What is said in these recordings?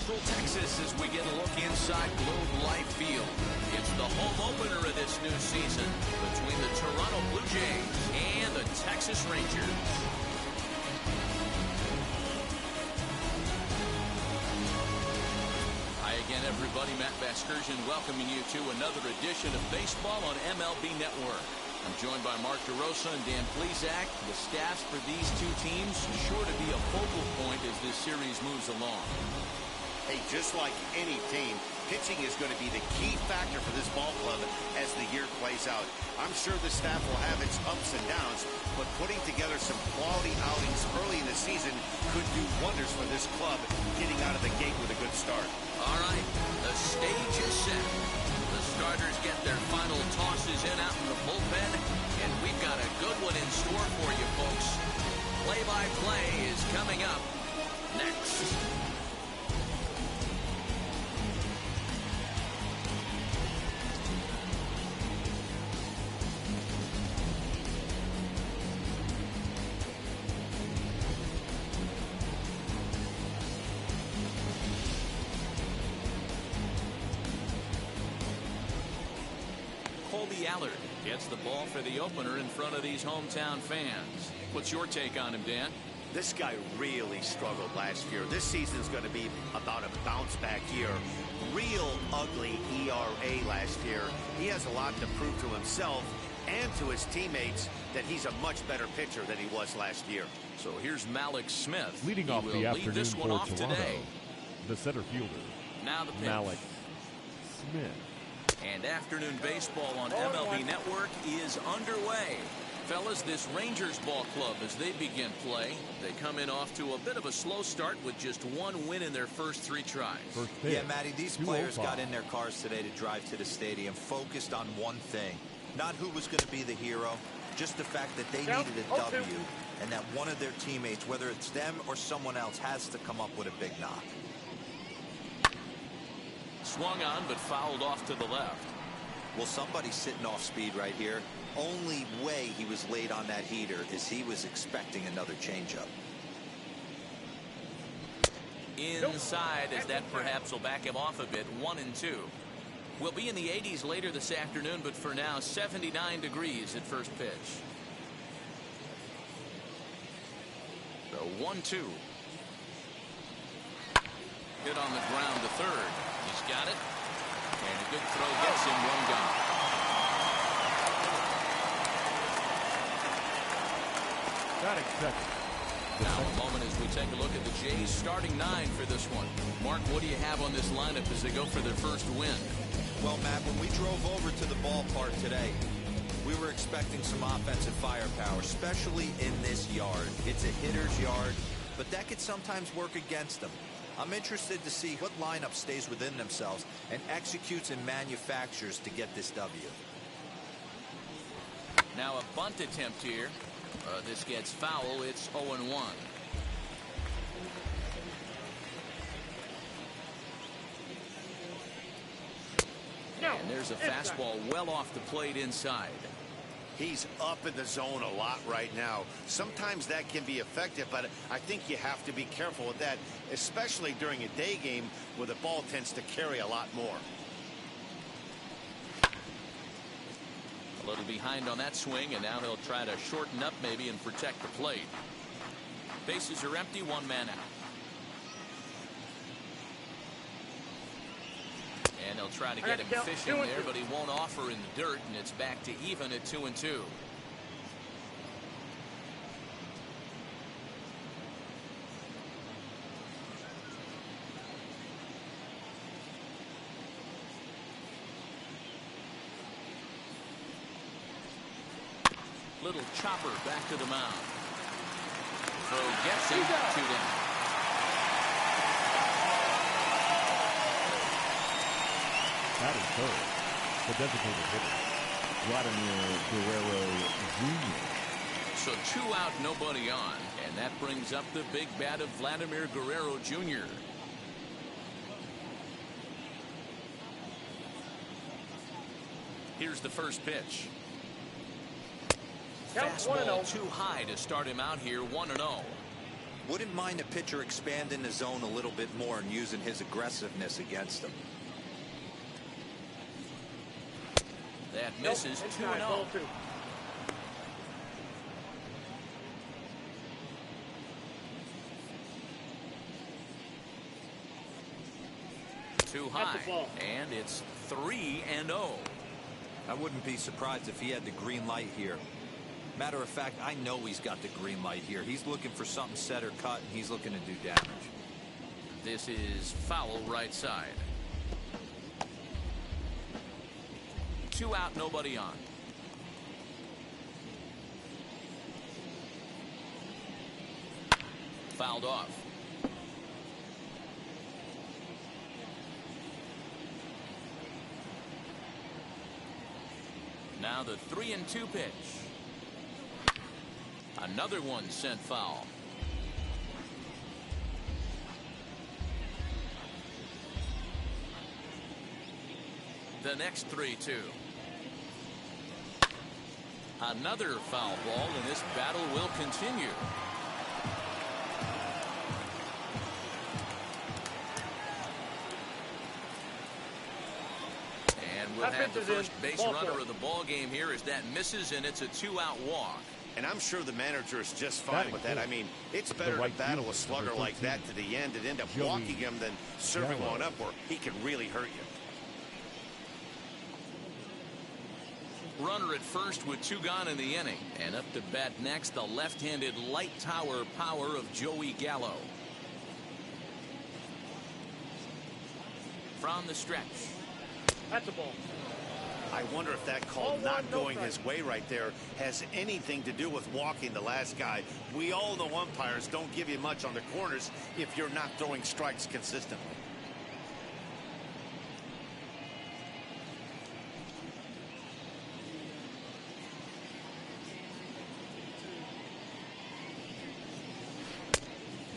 Central Texas as we get a look inside Globe Life Field. It's the home opener of this new season between the Toronto Blue Jays and the Texas Rangers. Hi again, everybody. Matt Vasgersian welcoming you to another edition of Baseball on MLB Network. I'm joined by Mark DeRosa and Dan Plesac. The staffs for these two teams sure to be a focal point as this series moves along. Hey, just like any team, pitching is going to be the key factor for this ball club as the year plays out. I'm sure the staff will have its ups and downs, but putting together some quality outings early in the season could do wonders for this club getting out of the gate with a good start. All right, the stage is set. The starters get their final tosses in out in the bullpen, and we've got a good one in store for you folks. Play-by-play is coming up next. Allard gets the ball for the opener in front of these hometown fans. What's your take on him, Dan? This guy really struggled last year. This season's going to be about a bounce-back year. Real ugly ERA last year. He has a lot to prove to himself and to his teammates that he's a much better pitcher than he was last year. So here's Malik Smith. Leading off the afternoon this one for off Toronto, today. The center fielder, now the pitch. Malik Smith. And afternoon baseball on MLB Network is underway. Fellas, this Rangers ball club, as they begin play, they come in off to a bit of a slow start with just one win in their first three tries. Yeah, Matty, these players got in their cars today to drive to the stadium focused on one thing. Not who was going to be the hero, just the fact that they needed a W, and that one of their teammates, whether it's them or someone else, has to come up with a big knock. Swung on, but fouled off to the left. Well, somebody's sitting off speed right here. Only way he was late on that heater is he was expecting another changeup. Inside, as that perhaps will back him off a bit. 1-2. We'll be in the 80s later this afternoon, but for now, 79 degrees at first pitch. The 1-2. Hit on the ground to third. He's got it. And a good throw gets him one gone. Batting second. Now a moment as we take a look at the Jays starting nine for this one. Mark, what do you have on this lineup as they go for their first win? Well, Matt, when we drove over to the ballpark today, we were expecting some offensive firepower, especially in this yard. It's a hitter's yard, but that could sometimes work against them. I'm interested to see what lineup stays within themselves and executes and manufactures to get this W. Now a bunt attempt here. This gets foul. It's 0-1. And there's a fastball well off the plate inside. He's up in the zone a lot right now. Sometimes that can be effective, but I think you have to be careful with that, especially during a day game where the ball tends to carry a lot more. A little behind on that swing, and now he'll try to shorten up maybe and protect the plate. Bases are empty, one man out. And they'll try to get him fishing there, but he won't offer in the dirt, and it's back to even at 2-2. Little chopper back to the mound. Throw gets him, 2 down. Batting third, the designated hitter, Vladimir Guerrero Jr. So 2 out, nobody on, and that brings up the big bat of Vladimir Guerrero Jr. Here's the first pitch. Fastball too high to start him out here, 1-0. Wouldn't mind a pitcher expanding the zone a little bit more and using his aggressiveness against them. That misses 2-0. Too high, and it's 3-0. I wouldn't be surprised if he had the green light here. Matter of fact, I know he's got the green light here. He's looking for something set or cut, and he's looking to do damage. This is foul right side. 2 out, nobody on. Fouled off. Now the 3-2 pitch. Another one sent foul. The next 3-2. Another foul ball, and this battle will continue. And we'll have the first base runner of the ball game here as that misses, and it's a 2-out walk. And I'm sure the manager is just fine with that. I mean, it's better to battle a slugger like that to the end and end up walking him than serving one up where he can really hurt you. Runner at first with 2 gone in the inning. And up to bat next, the left-handed light tower power of Joey Gallo. From the stretch. That's a ball. I wonder if that call not going his way right there has anything to do with walking the last guy. We all know umpires don't give you much on the corners if you're not throwing strikes consistently.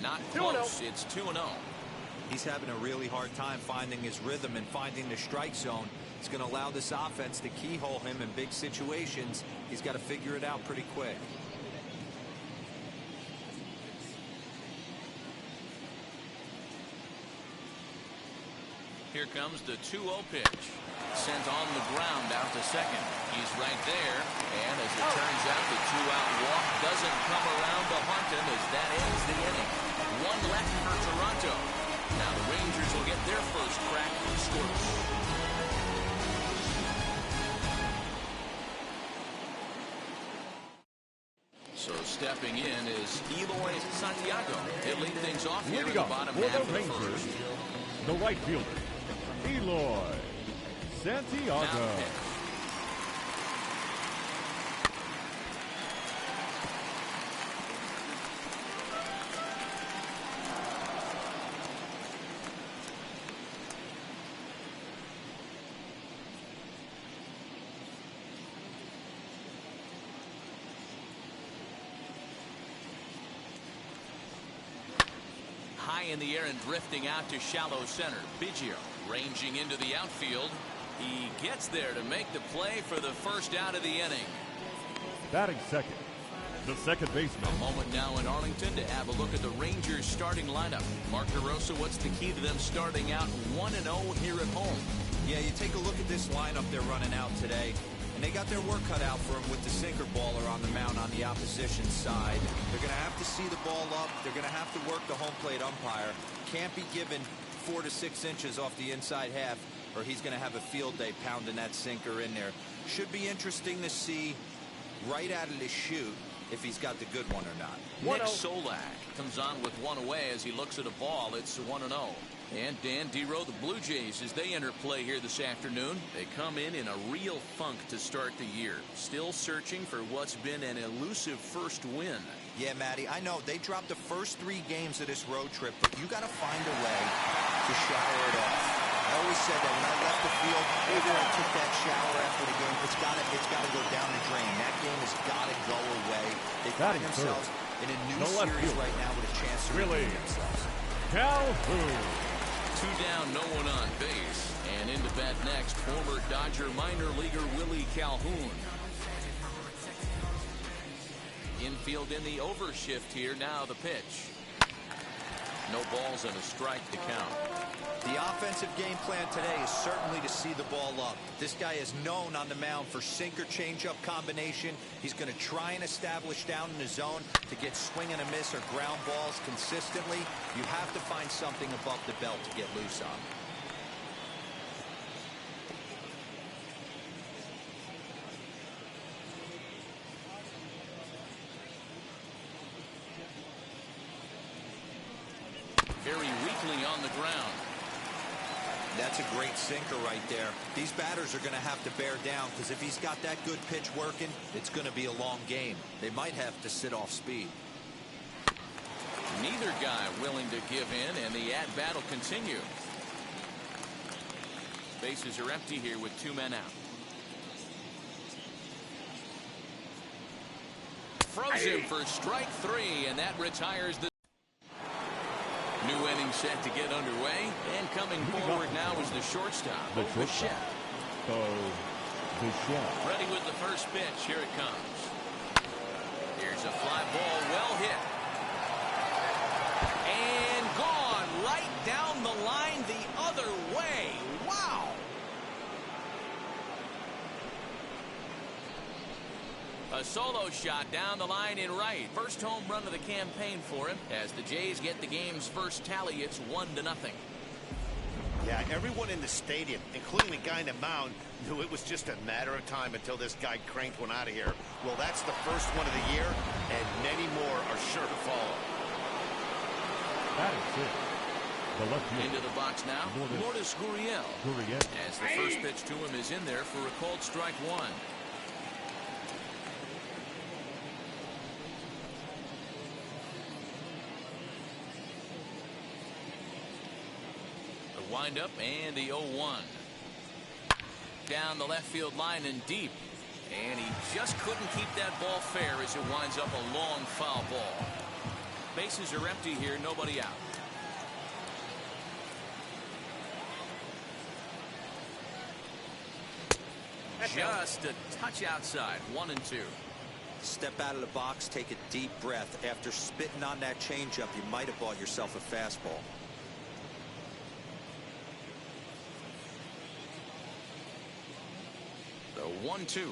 Not close. It's 2-0. He's having a really hard time finding his rhythm and finding the strike zone. It's going to allow this offense to keyhole him in big situations. He's got to figure it out pretty quick. Here comes the 2-0 pitch. Sent on the ground out to second. He's right there. And as it turns out, the 2-out walk doesn't come around to haunt him as that ends the inning. 1 left for Toronto. Now the Rangers will get their first crack scoreless. So stepping in is Eloy Santiago. He'll lead things off here in the bottom half of the first. The right fielder, Eloy Santiago. High in the air and drifting out to shallow center. Biggio ranging into the outfield. He gets there to make the play for the first out of the inning. Batting second, the second baseman. A moment now in Arlington to have a look at the Rangers starting lineup. Mark DeRosa, what's the key to them starting out 1-0 here at home? Yeah, you take a look at this lineup they're running out today, and they got their work cut out for them with the sinker baller on the mound on the opposition side. They're going to have to see the ball up. They're going to have to work the home plate umpire. Can't be given 4 to 6 inches off the inside half, or he's going to have a field day pounding that sinker in there. Should be interesting to see right out of the chute if he's got the good one or not. Nick Solak comes on with 1 away as he looks at a ball. It's 1-0. And Dan Dero, the Blue Jays, as they enter play here this afternoon, they come in a real funk to start the year. Still searching for what's been an elusive first win. Yeah, Matty, I know they dropped the first 3 games of this road trip, but you got to find a way to shower it off. I always said that when I left the field, after I took that shower after the game, it's got to go down the drain. That game has got to go away. They find themselves in a new series right now with a chance to redeem themselves. Calhoun. 2 down, no one on base. And into bat next, former Dodger minor leaguer Willie Calhoun. Infield in the overshift here. Now the pitch. No balls and a strike to count. The offensive game plan today is certainly to see the ball up. This guy is known on the mound for sinker changeup combination. He's going to try and establish down in the zone to get swing and a miss or ground balls consistently. You have to find something above the belt to get loose on. Very weakly on the ground. That's a great sinker right there. These batters are going to have to bear down because if he's got that good pitch working, it's going to be a long game. They might have to sit off speed. Neither guy willing to give in, and the at-bat will continue. Bases are empty here with 2 men out. Throws him for strike 3, and that retires the new inning set to get underway, and coming forward now is the shortstop, Bichette. Ready with the first pitch. Here it comes. Here's a fly ball, well hit. And gone right down the line the other way. Wow. A solo shot down the line in right. First home run of the campaign for him as the Jays get the game's first tally. It's 1-0. Yeah, everyone in the stadium, including the guy in the mound, knew it was just a matter of time until this guy cranked one out of here. Well, that's the first one of the year, and many more are sure to follow. That is it. The left field. Into the box now, Lourdes Gurriel. As the first pitch to him is in there for a called strike 1. Wind up and the 0-1 down the left field line and deep, and he just couldn't keep that ball fair as it winds up a long foul ball. Bases are empty here, nobody out. Just a touch outside. 1-2. Step out of the box, take a deep breath. After spitting on that changeup, you might have bought yourself a fastball. The 1-2.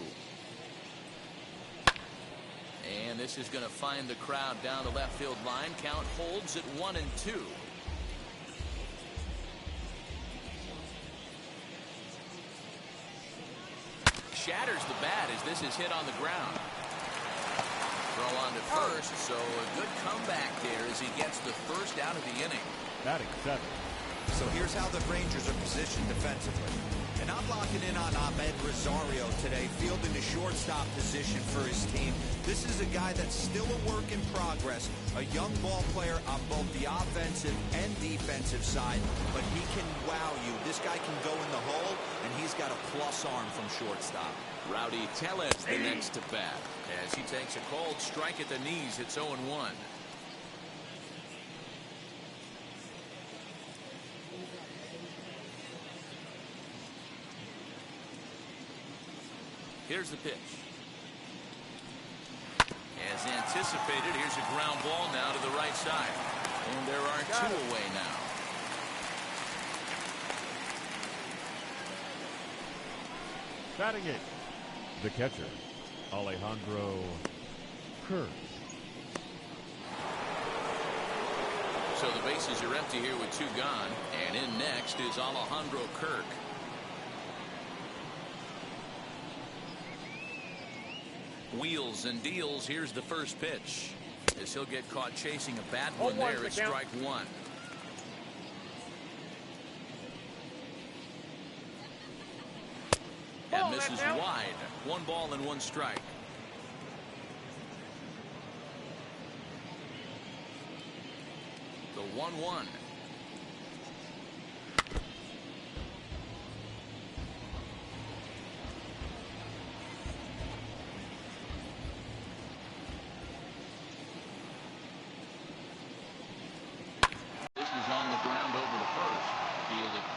And this is going to find the crowd down the left field line. Count holds at 1-2. Shatters the bat as this is hit on the ground. Throw on to first, so a good comeback there as he gets the first out of the inning. Batting 7. So here's how the Rangers are positioned defensively. And I'm locking in on Ahmed Rosario today, fielding the shortstop position for his team. This is a guy that's still a work in progress, a young ball player on both the offensive and defensive side, but he can wow you. This guy can go in the hole, and he's got a plus arm from shortstop. Rowdy Tellez the next to bat as he takes a cold strike at the knees. It's 0-1. Here's the pitch. As anticipated, here's a ground ball now to the right side. And there are two away now. Batting 8. The catcher, Alejandro Kirk. So the bases are empty here with 2 gone. And in next is Alejandro Kirk. Wheels and deals. Here's the first pitch as he'll get caught chasing a bad one there at strike 1. And misses wide. 1 ball and 1 strike. The 1-1.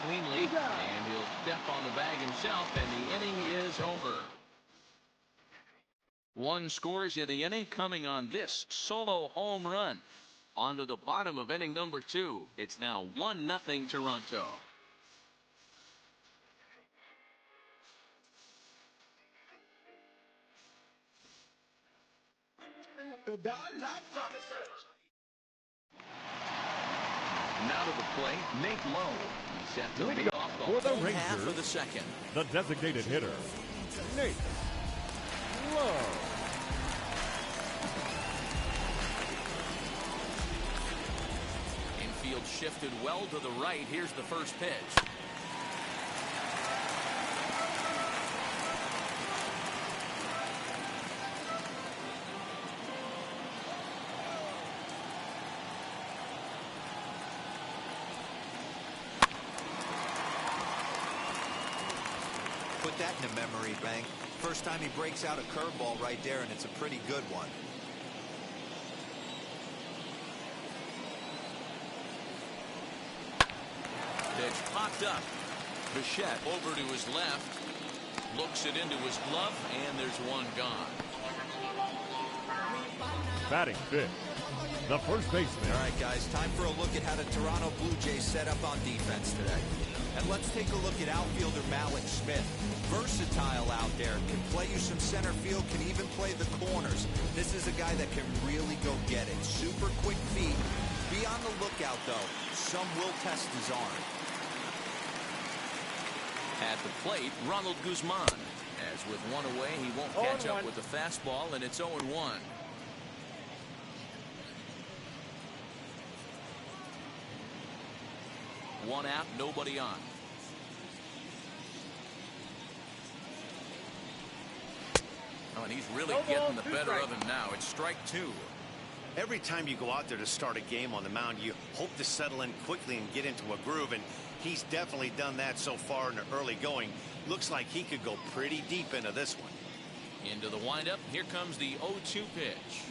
Cleanly, and he'll step on the bag himself, and the inning is over. 1 scores in the inning, coming on this solo home run. On to the bottom of inning number 2. It's now 1-0 Toronto. Now to the plate, Nate Lowe. He's set to lead off the for the home half Rangers, of the second. the designated hitter, Nate Lowe. Infield shifted well to the right. Here's the first pitch. Put that in a memory bank. First time he breaks out a curveball right there, and it's a pretty good one. Pitch popped up. Bichette over to his left. Looks it into his glove, and there's one gone. Batting fifth, the first baseman. All right, guys, time for a look at how the Toronto Blue Jays set up on defense today. And let's take a look at outfielder Malik Smith. Versatile out there, can play you some center field, can even play the corners. This is a guy that can really go get it. Super quick feet. Be on the lookout, though. Some will test his arm. At the plate, Ronald Guzman. As with one away, he won't catch up with the fastball, and it's 0-1. One out, nobody on. Oh, and he's really getting the better of him now. It's strike 2. Every time you go out there to start a game on the mound, you hope to settle in quickly and get into a groove, and he's definitely done that so far in the early going. Looks like he could go pretty deep into this one. Into the windup. Here comes the 0-2 pitch.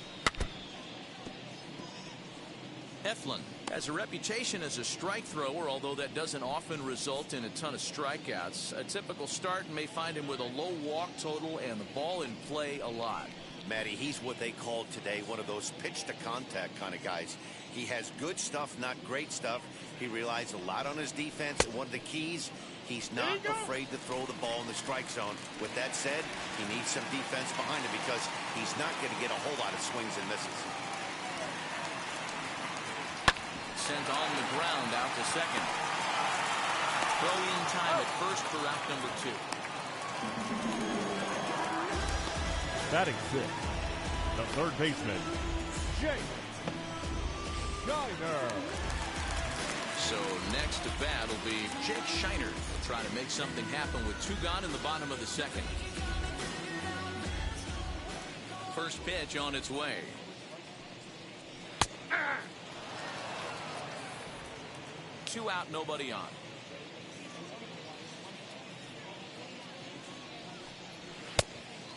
Eflin has a reputation as a strike thrower, although that doesn't often result in a ton of strikeouts. A typical start may find him with a low walk total and the ball in play a lot. Matty, he's what they called today one of those pitch to contact kind of guys. He has good stuff, not great stuff. He relies a lot on his defense, and one of the keys, he's not afraid to throw the ball in the strike zone. With that said, he needs some defense behind him because he's not going to get a whole lot of swings and misses. Sent on the ground out to second. Throw-in time at first for out number 2. Batting sixth, the third baseman, Jaysvs. So next to bat will be Jake Shiner. He'll try to make something happen with 2 gone in the bottom of the second. First pitch on its way. Two out, nobody on.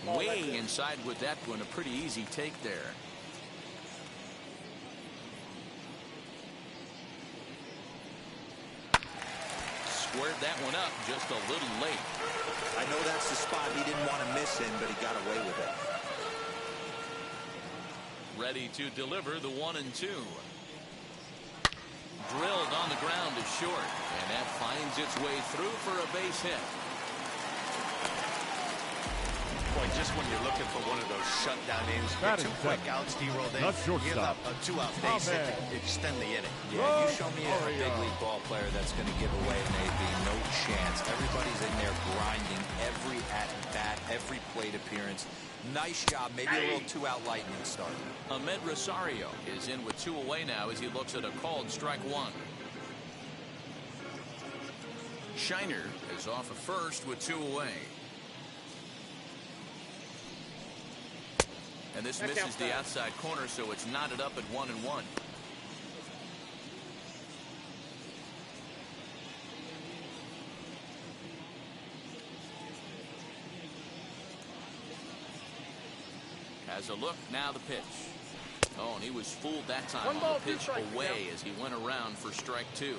Way inside with that one. A pretty easy take there. Squared that one up just a little late. I know that's the spot he didn't want to miss in, but he got away with it. Ready to deliver the 1-2. Drilled on the ground is short, and that finds its way through for a base hit. Boy, just when you're looking for one of those shutdown innings, Batting 2 quick outs, D-roll, they the give up shortstop, a 2-out base hit to extend the inning. Yeah, you show me a big league ball player that's going to give away an AB. No chance. Everybody's in there grinding every at-bat, every plate appearance. Nice job. Maybe a little 2-out lightning start. Ahmed Rosario is in with 2 away now as he looks at a called strike 1. Shiner is off of first with 2 away. And this misses the outside corner, so it's knotted up at 1-1. Has a look, now the pitch. Oh, and he was fooled that time on the pitch away as he went around for strike 2.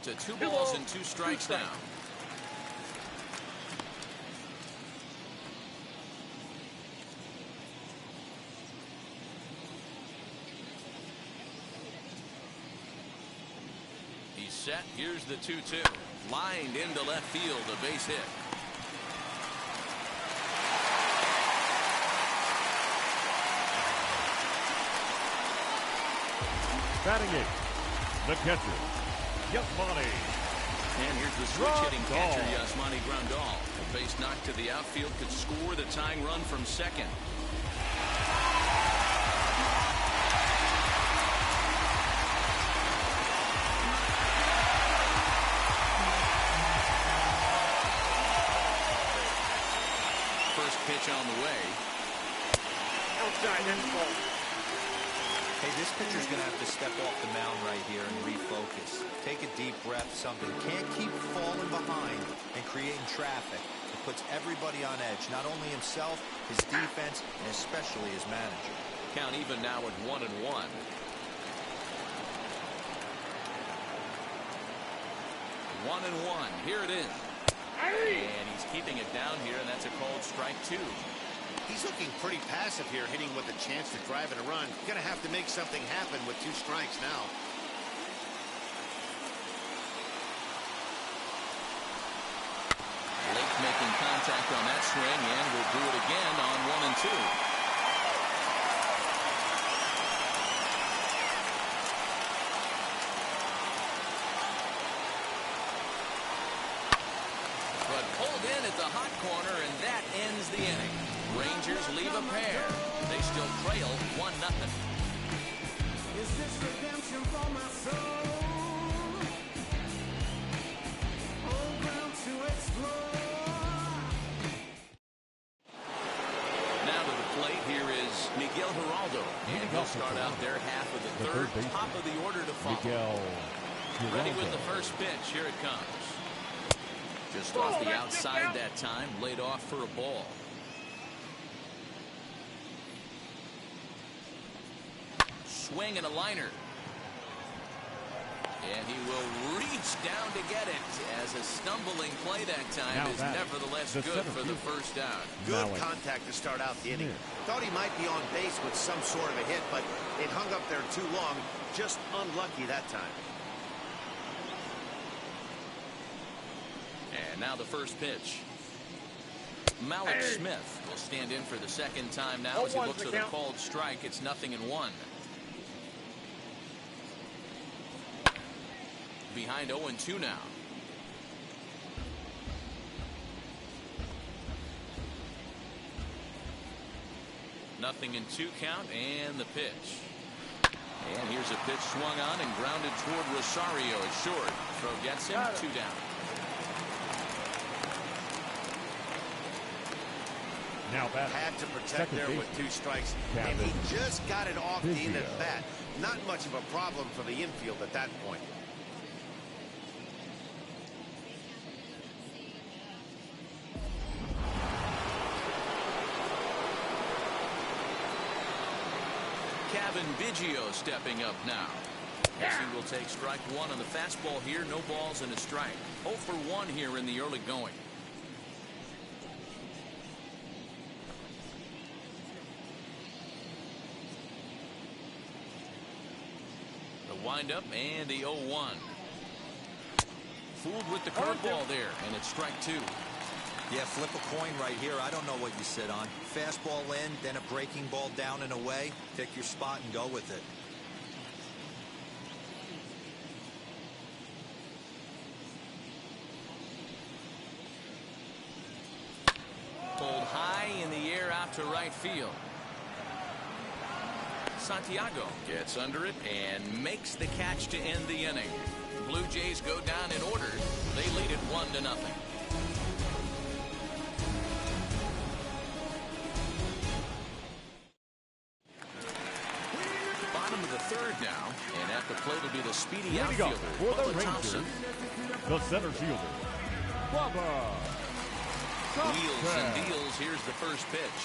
To 2 balls and 2 strikes now. set. Here's the 2-2. Lined into left field, a base hit. Batting eighth, the catcher, Yasmani. And here's the switch-hitting catcher, Yasmani Grandal. A base knock to the outfield could score the tying run from second. First pitch on the way. Outside, that's ball. Hey, this pitcher's going to have to step off the mound right here and refocus. Take a deep breath, something. Can't keep falling behind and creating traffic. It puts everybody on edge, not only himself, his defense, and especially his manager. Count even now at 1-1. 1-1. Here it is. And he's keeping it down here, and that's a called strike 2. He's looking pretty passive here, hitting with a chance to drive in a run. Going to have to make something happen with 2 strikes now. Lake making contact on that swing, and will do it again on 1-2. But pulled in at the hot corner, and that ends the inning. Rangers leave a pair. They still trail 1-0. Is this redemption for my soul? Oh, ground to explore. Now to the plate, here is Miguel Geraldo. And he'll start out their half of the third, top of the order to follow. Miguel Ready with the first pitch. Here it comes. Just off the outside that time, laid off for a ball. Swing and a liner. And he will reach down to get it, as a stumbling play that time is nevertheless good for the first down. Good contact to start out the inning. Thought he might be on base with some sort of a hit, but it hung up there too long. Just unlucky that time. And now the first pitch. Malik Smith will stand in for the second time now as he looks at a called strike. It's 0-1. Behind 0-2 now. Nothing in 2 count, and the pitch. And here's a pitch swung on and grounded toward Rosario. It's short. Throw gets him. 2 down. Now that had to protect there with 2 strikes, and he just got it off the end of bat. Not much of a problem for the infield at that point. Kevin Biggio stepping up now. As he will take strike 1 on the fastball here. No balls and a strike. 0 for 1 here in the early going. The windup and the 0-1. Fooled with the curveball there, and it's strike 2. Yeah, flip a coin right here. I don't know what you sit on. Fastball in, then a breaking ball down and away. Pick your spot and go with it. Pulled high in the air out to right field. Santiago gets under it and makes the catch to end the inning. Blue Jays go down in order. They lead it 1-0. Bottom of the third now, and at the plate will be the speedy outfielder for the Bubba Rangers, Thompson. the center fielder, Bubba Wheels and deals. Here's the first pitch.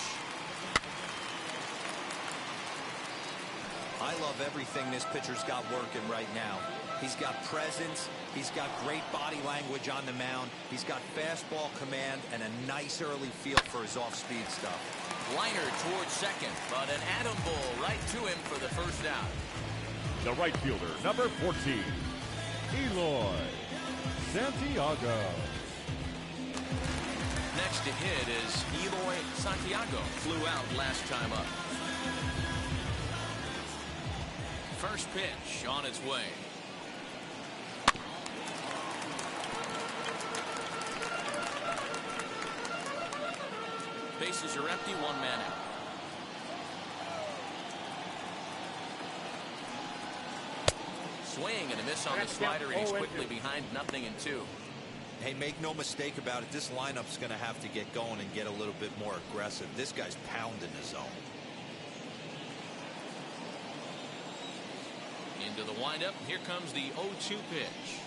I love everything this pitcher's got working right now. He's got presence. He's got great body language on the mound. He's got fastball command and a nice early feel for his off-speed stuff. Liner towards second, but an atom ball right to him for the first out. The right fielder, number 14, Eloy Santiago. Next to hit is Eloy Santiago. Flew out last time up. First pitch on its way. Bases are empty, one man out. Swing and a miss on the slider. He's quickly behind 0-2. Hey, make no mistake about it. This lineup's going to have to get going and get a little bit more aggressive. This guy's pounding the zone. Into the windup. Here comes the 0-2 pitch.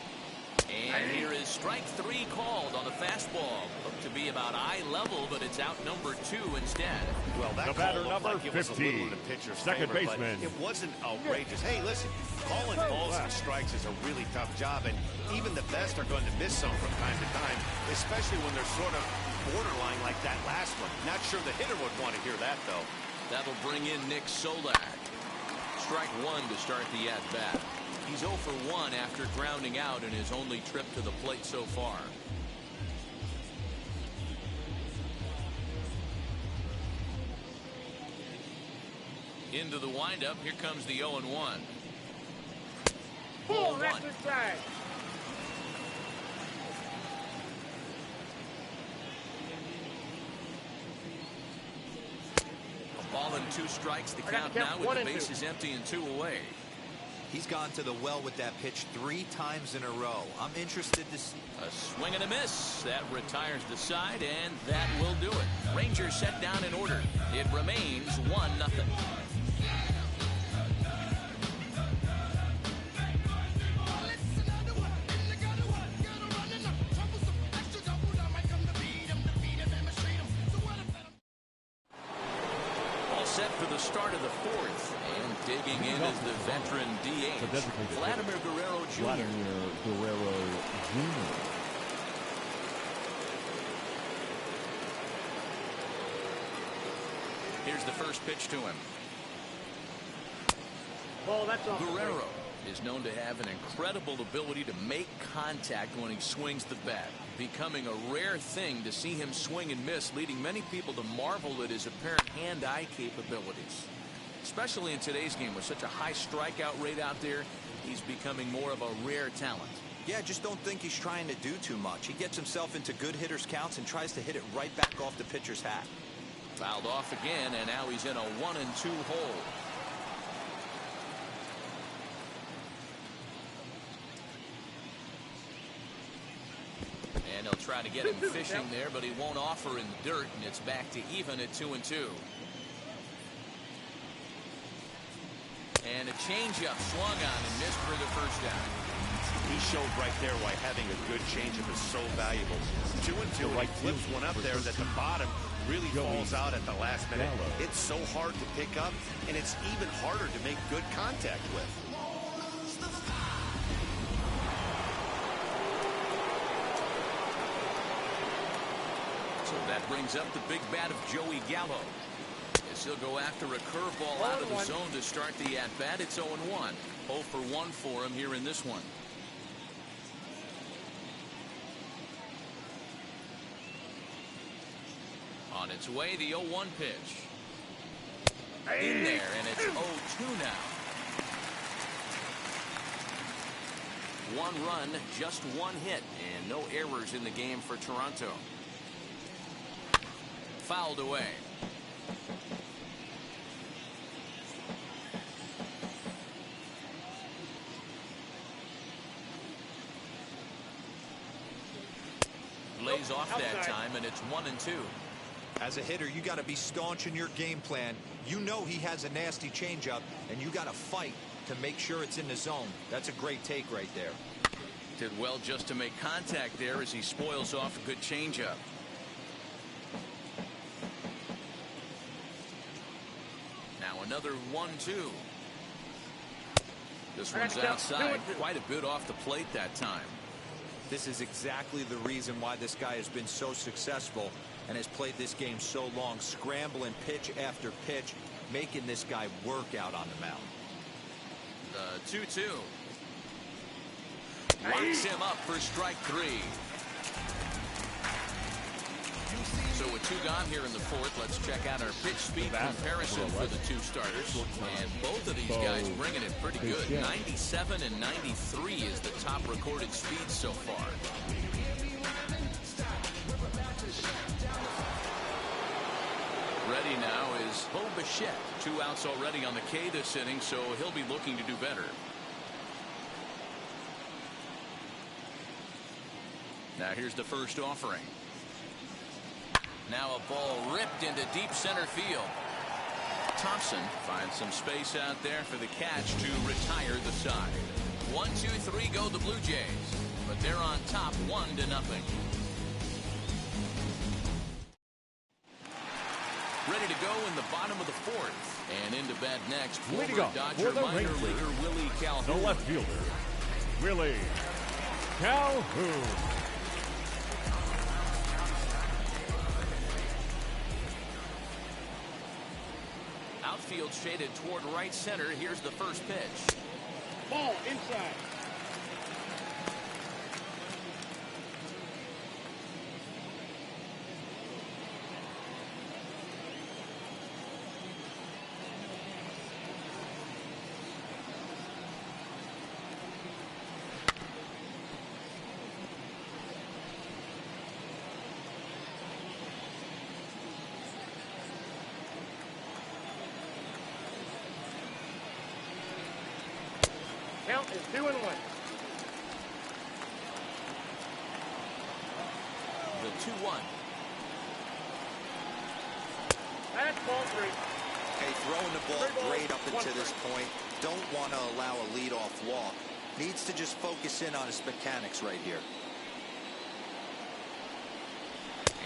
And here is strike 3 called on the fastball. Looked to be about eye level, but it's out number 2 instead. Well, that The call batter, looked number like it was a 15, little in the pitcher's second favor, but baseman. it wasn't outrageous. Hey, listen, calling balls and strikes is a really tough job, and even the best are going to miss some from time to time, especially when they're sort of borderline like that last one. Not sure the hitter would want to hear that, though. That'll bring in Nick Solak. Strike 1 to start the at-bat. He's 0 for 1 after grounding out in his only trip to the plate so far. Into the windup. Here comes the 0-1. Ball, that's inside. A ball and 2 strikes. The count now with the bases empty and 2 away. He's gone to the well with that pitch 3 times in a row. I'm interested to see. A swing and a miss. That retires the side, and that will do it. Rangers set down in order. It remains 1-0. All set for the start of the 4th. And digging in is the veteran DH, Vladimir Guerrero Jr. Vladimir Guerrero Jr. Here's the first pitch to him. Ball, that's on. Guerrero is known to have an incredible ability to make contact when he swings the bat, becoming a rare thing to see him swing and miss, leading many people to marvel at his apparent hand-eye capabilities. Especially in today's game with such a high strikeout rate out there, he's becoming more of a rare talent. Yeah, I just don't think he's trying to do too much. He gets himself into good hitters' counts and tries to hit it right back off the pitcher's hat. Fouled off again, and now he's in a 1-2 hole. And he'll try to get him fishing there, but he won't offer in the dirt, and it's back to even at 2-2. And a changeup swung on and missed for the first down. He showed right there why having a good changeup is so valuable. 2-2, and he flips one up there that the bottom really falls out at the last minute. It's so hard to pick up, and it's even harder to make good contact with. So that brings up the big bat of Joey Gallo. As he'll go after a curveball out of the zone to start the at-bat. It's 0-1. 0 for 1 for him here in this one. On its way, the 0-1 pitch. In there, and it's 0-2 now. 1 run, just 1 hit, and no errors in the game for Toronto. Fouled away. Lays off that time, and it's 1-2. As a hitter, you got to be staunch in your game plan. You know he has a nasty changeup, and you got to fight to make sure it's in the zone. That's a great take right there. Did well just to make contact there as he spoils off a good changeup. Now another 1-2. This one's outside, quite a bit off the plate that time. This is exactly the reason why this guy has been so successful and has played this game so long, scrambling pitch after pitch, making this guy work out on the mound. The 2-2. Locks him up for strike 3. So with 2 gone here in the 4th, let's check out our pitch speed comparison for the 2 starters. And both of these guys bringing it pretty good. 97 and 93 is the top recorded speed so far. Ready now is Bo Bichette. 2 outs already on the K this inning, so he'll be looking to do better. Now here's the first offering. Now a ball ripped into deep center field. Thompson finds some space out there for the catch to retire the side. 1, 2, 3 go the Blue Jays, but they're on top 1-0. Ready to go in the bottom of the 4th. And into bat next, former Dodger minor leaguer Willie Calhoun. The left fielder, Willie Calhoun. Outfield shaded toward right center. Here's the first pitch. Ball inside. Count is 2-1. The 2-1. That's ball 3. Okay, throwing the ball great up until this point. Don't want to allow a leadoff walk. Needs to just focus in on his mechanics right here.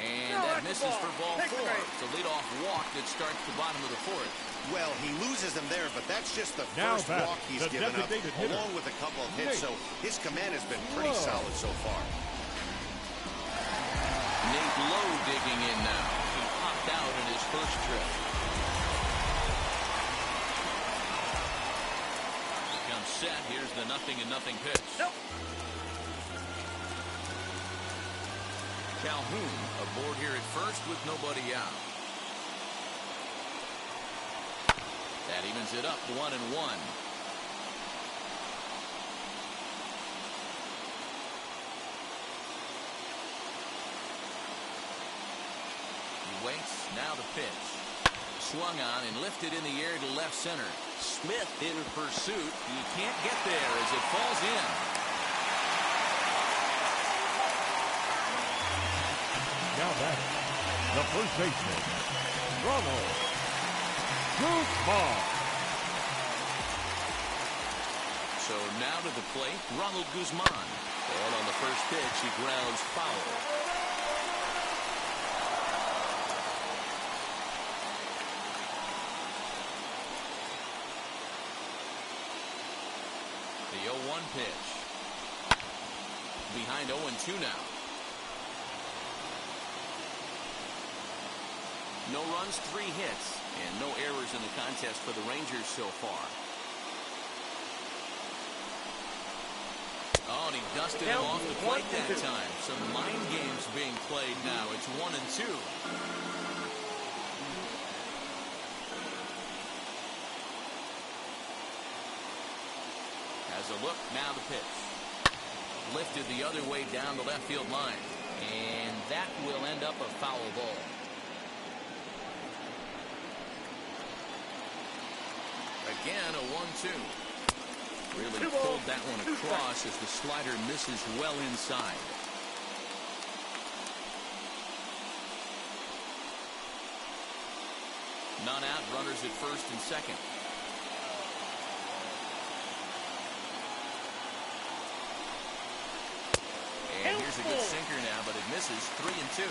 And that misses for ball 4. It's a leadoff walk that starts the bottom of the 4th. Well, he loses them there, but that's just the first walk he's given up, along with a couple of hits. So his command has been pretty solid so far. Nate Lowe digging in now. He popped out in his first trip. Comes set. Here's the 0-0 pitch. Nope. Calhoun aboard here at first with nobody out. That evens it up 1-1. He waits. Now the pitch. Swung on and lifted in the air to left center. Smith in pursuit. He can't get there as it falls in. Now back, the first baseman, Ronald Guzman. So now to the plate, Ronald Guzman. And on the first pitch, he grounds foul. The 0-1 pitch. Behind 0-2 now. No runs, 3 hits, and no errors in the contest for the Rangers so far. Oh, and he dusted him off the plate that time. Some mind games being played now. It's 1-2. Has a look, now the pitch. Lifted the other way down the left field line. And that will end up a foul ball. Again, a 1-2. Really pulled that one across as the slider misses well inside. None out, runners at first and second. And here's a good sinker now, but it misses. 3-2.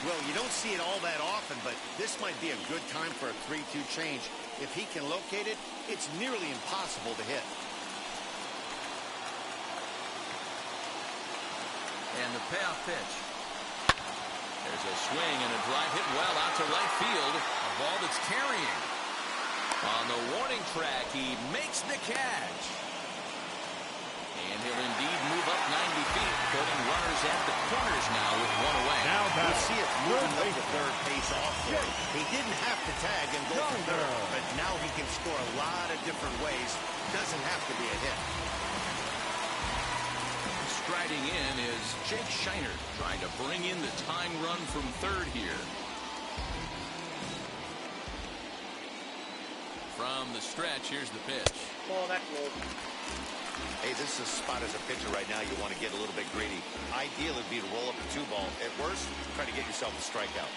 Well, you don't see it all that often, but this might be a good time for a 3-2 change. If he can locate it, it's nearly impossible to hit. And the payoff pitch. There's a swing and a drive hit well out to right field. A ball that's carrying. On the warning track, he makes the catch. And he'll indeed move up 90 feet, putting runners at the corners now with one away. Now We'll batting, see if moving up to third pays off for him. He didn't have to tag and go for third, but now he can score a lot of different ways. Doesn't have to be a hit. Striding in is Jake Shiner, trying to bring in the tying run from third here. From the stretch, here's the pitch. Ball, that's low. Hey, this is a spot as a pitcher right now you want to get a little bit greedy. Ideal would be to roll up a 2-ball. At worst, try to get yourself a strikeout.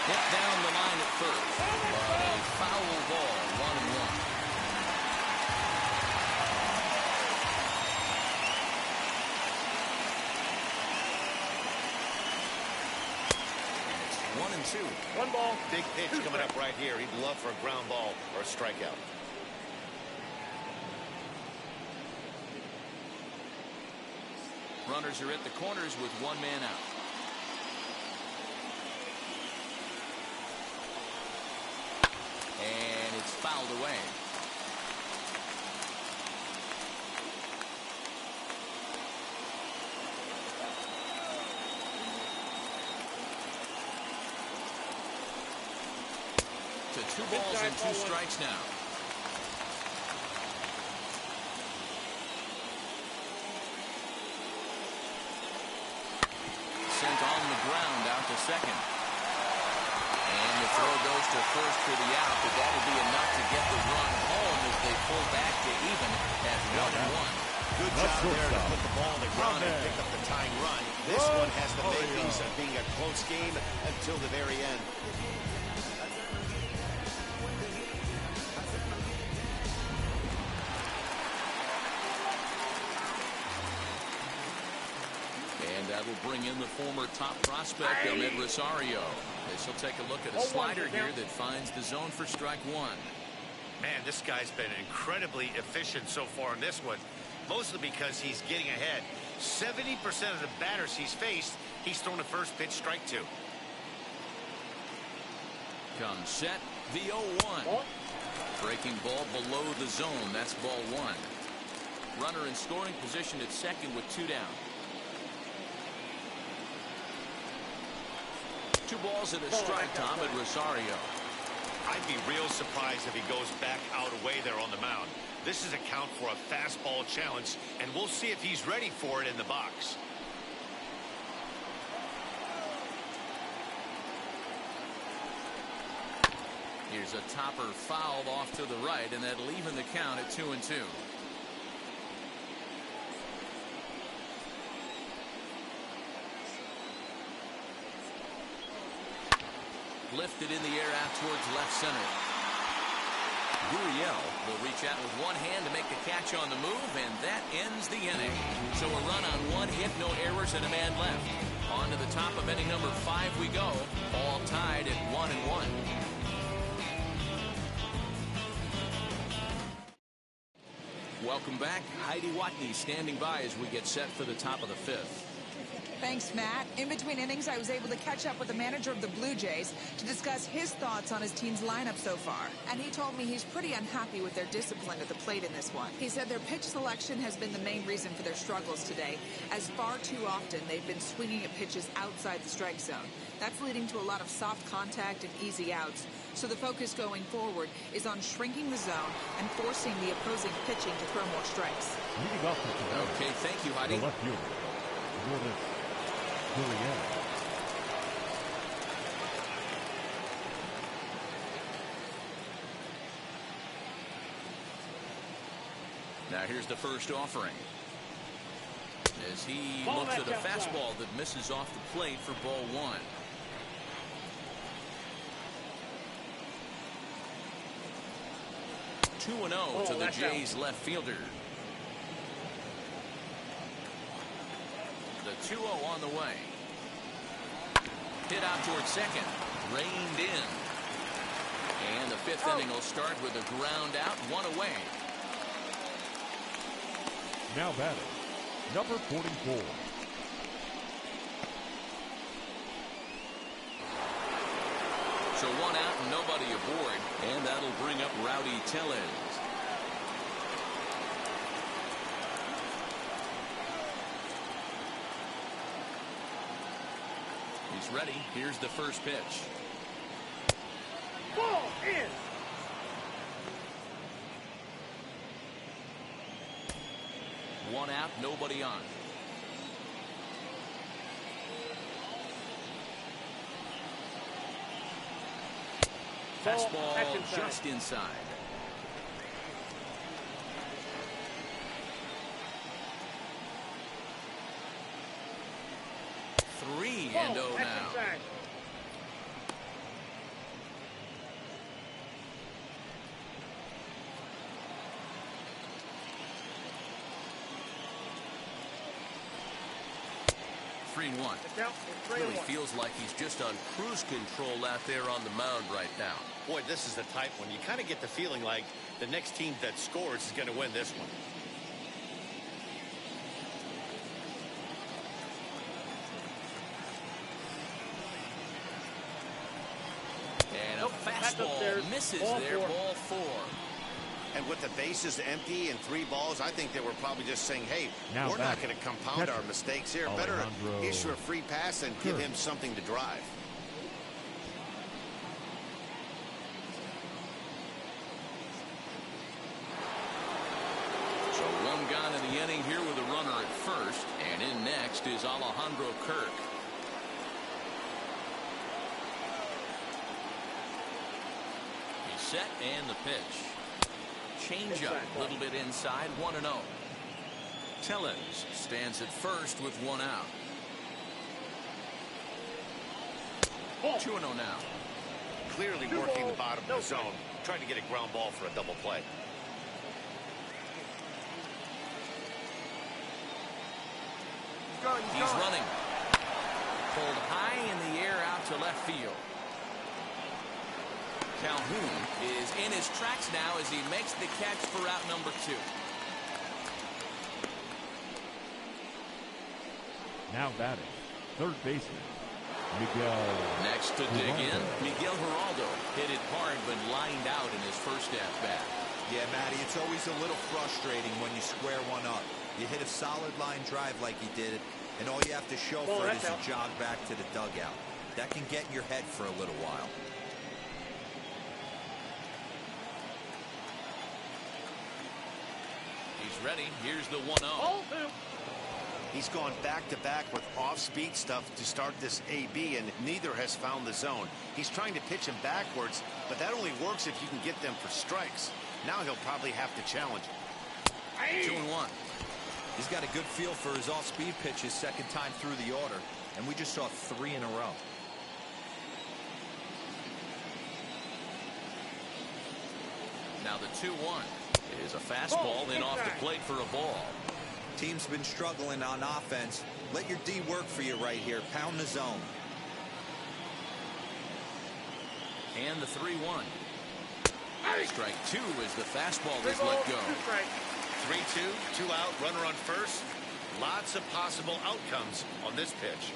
Hit down the line at first, but a foul ball, 1-1. And 2. 1 ball. Big pitch coming up right here. He'd love for a ground ball or a strikeout. Runners are at the corners with one man out. And it's fouled away. To 2 balls and 2 strikes now. Sent on the ground out to second. And the throw goes to first for the out, but that'll be enough to get the run home as they pull back to even at 1-1. Good job there to put the ball on the ground and pick up the tying run. This one has the makings of being a close game until the very end. That'll bring in the former top prospect, Ahmed Rosario. As he'll take a look at a slider here that finds the zone for strike 1. Man, this guy's been incredibly efficient so far in this one, mostly because he's getting ahead. 70% of the batters he's faced, he's thrown a first pitch strike 2. Comes set, the 0-1. Breaking ball below the zone. That's ball 1. Runner in scoring position at second with 2 down. 2 balls and a strike to Ahmed Rosario. I'd be real surprised if he goes back out away there on the mound. This is a count for a fastball challenge, and we'll see if he's ready for it in the box. Here's a topper fouled off to the right, and that'll even the count at 2-2. Lifted in the air out towards left center. Gurriel will reach out with one hand to make the catch on the move, and that ends the inning. So a run on 1 hit, no errors, and a man left. On to the top of inning number 5 we go, all tied at 1-1. Welcome back. Heidi Watney standing by as we get set for the top of the 5th. Thanks, Matt. In between innings, I was able to catch up with the manager of the Blue Jays to discuss his thoughts on his team's lineup so far. And he told me he's pretty unhappy with their discipline at the plate in this one. He said their pitch selection has been the main reason for their struggles today, as far too often they've been swinging at pitches outside the strike zone. That's leading to a lot of soft contact and easy outs. So the focus going forward is on shrinking the zone and forcing the opposing pitching to throw more strikes. Okay, thank you, Heidi. The left fielder. Now here's the first offering. As he looks at a fastball that misses off the plate for ball 1. Oh, 2-0 to the Jays left fielder. The 2-0 on the way. Hit out towards second. Reined in. And the 5th inning will start with a ground out, 1 away. Now batting, number 44. So one out and nobody aboard, and that'll bring up Rowdy Tellez. He's ready. Here's the first pitch. Ball in. One out, nobody on. Fastball just inside. Three and oh now. One. Really feels like he's just on cruise control out there on the mound right now. Boy, this is the type one. You kind of get the feeling like the next team that scores is going to win this one. And a fastball misses there, ball four. And with the bases empty and 3 balls, I think they were probably just saying, hey, now we're not going to compound our mistakes here. Better issue a free pass and give him something to drive. So one gone in the inning here with a runner at first. And in next is Alejandro Kirk. He's set and the pitch. Change up a little bit inside, 1-0. Tellez stands at first with 1 out. 2-0 now. Clearly working the bottom of the zone, trying to get a ground ball for a double play. He's running. Pulled high in the air out to left field. Calhoun is in his tracks now as he makes the catch for out number 2. Now batting, third baseman, Miguel. Next to dig in, Miguel Geraldo hit it hard but lined out in his first at-bat. Yeah, Matty, it's always a little frustrating when you square one up. You hit a solid line drive like he did, and all you have to show for it is to jog back to the dugout. That can get in your head for a little while. Ready. Here's the 1-0. He's gone back-to-back with off-speed stuff to start this AB, and neither has found the zone. He's trying to pitch him backwards, but that only works if you can get them for strikes. Now he'll probably have to challenge. 2-1. He's got a good feel for his off-speed pitches second time through the order, and we just saw 3 in a row. Now the 2-1. Is a fastball in off the plate for a ball. Team's been struggling on offense. Let your D work for you right here. Pound the zone. And the 3-1. Strike 2 as the fastball is let go. 3-2, 2 out, runner on first. Lots of possible outcomes on this pitch.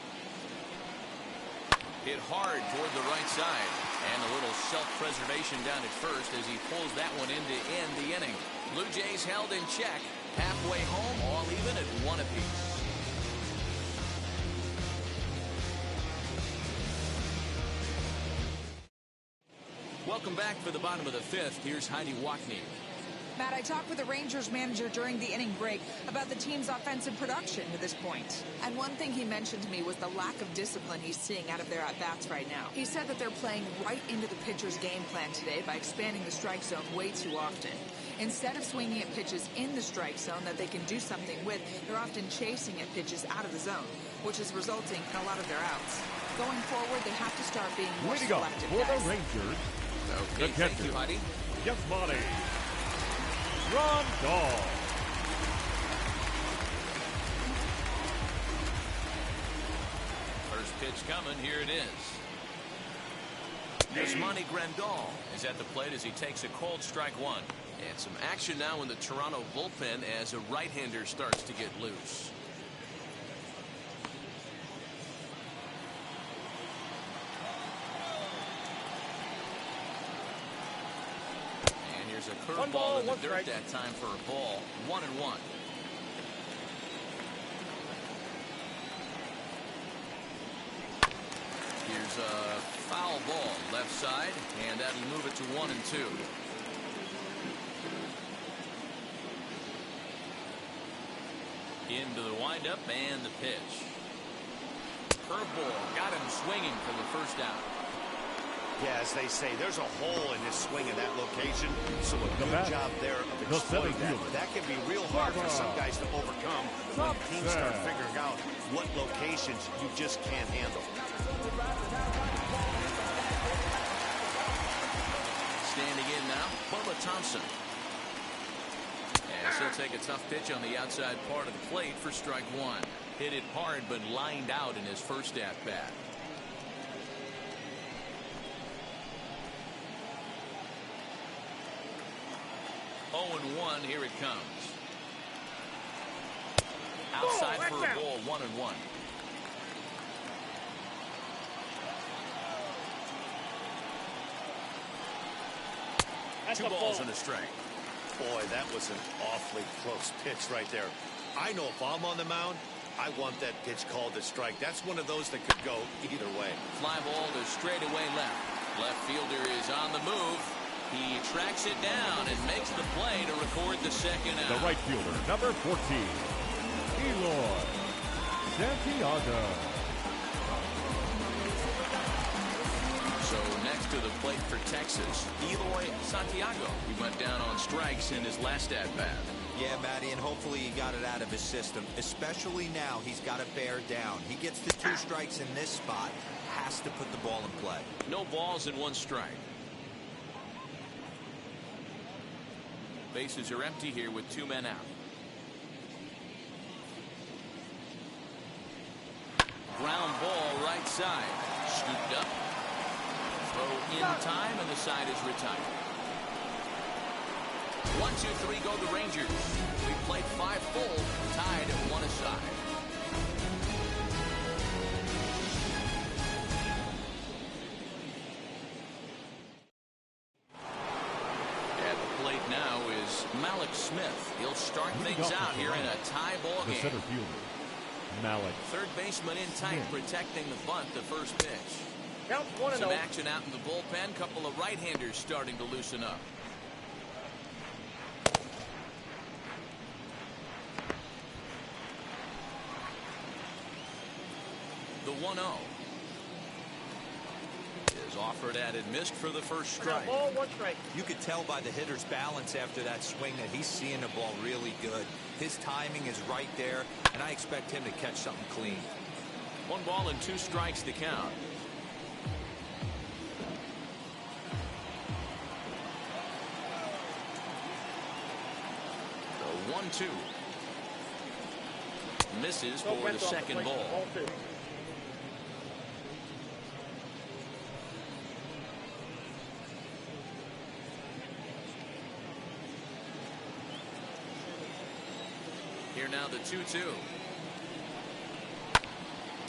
Hit hard toward the right side. And a little self-preservation down at first as he pulls that one in to end the inning. Blue Jays held in check. Halfway home, all even at 1 apiece. Welcome back for the bottom of the 5th. Here's Heidi Wackney. Matt, I talked with the Rangers manager during the inning break about the team's offensive production to this point. And one thing he mentioned to me was the lack of discipline he's seeing out of their at-bats right now. He said that they're playing right into the pitcher's game plan today by expanding the strike zone way too often. Instead of swinging at pitches in the strike zone that they can do something with, they're often chasing at pitches out of the zone, which is resulting in a lot of their outs. Going forward, they have to start being more selective, for guys. the Rangers. Okay, thank you, Heidi. Jaysvs. Rondon. First pitch coming. Here it is. Yasmani Grandal is at the plate as he takes a cold strike 1. And some action now in the Toronto bullpen as a right-hander starts to get loose. There's a One curveball ball, in the one dirt strike. that time for a ball. 1-1. Here's a foul ball left side, and that'll move it to 1-2. Into the windup and the pitch. Curveball got him swinging for the first out. Yeah, as they say, there's a hole in this swing in that location, so a good bat, job there of the center exploiting that. fielder. That can be real hard for some guys to overcome when teams start figuring out what locations you just can't handle. Standing in now, Bubba Thompson. As he'll take a tough pitch on the outside part of the plate for strike one. Hit it hard, but lined out in his first at bat. Oh, and 1, here it comes. Outside for a ball, 1-1. Two balls and a strike. Boy, that was an awfully close pitch right there. I know if I'm on the mound, I want that pitch called a strike. That's one of those that could go either way. Fly ball to straightaway left. Left fielder is on the move. He tracks it down and makes the play to record the second out. The right fielder, number 14, Eloy Santiago. So next to the plate for Texas, Eloy Santiago. He went down on strikes in his last at-bat. Yeah, Matty, and hopefully he got it out of his system. Especially now, he's got to bear down. He gets the 2 strikes in this spot. Has to put the ball in play. No balls and 1 strike. Bases are empty here with 2 men out. Ground ball right side. Scooped up. Throw in time, and the side is retired. 1, 2, 3 go the Rangers. We played 5 full, tied at 1 aside. At the plate now is Malik Smith. He'll start things out here in a tie ball The game. center fielder, Malik. Third baseman in tight, protecting the bunt the first pitch. Count 1-0. Some action out in the bullpen. Couple of right-handers starting to loosen up. The 1-0 is offered at and missed for the first strike. Ball, 1 strike. You could tell by the hitter's balance after that swing that he's seeing the ball really good. His timing is right there, and I expect him to catch something clean. 1 ball and 2 strikes to count. The 1-2 misses for the second ball. Ball 2. Here now the 2-2.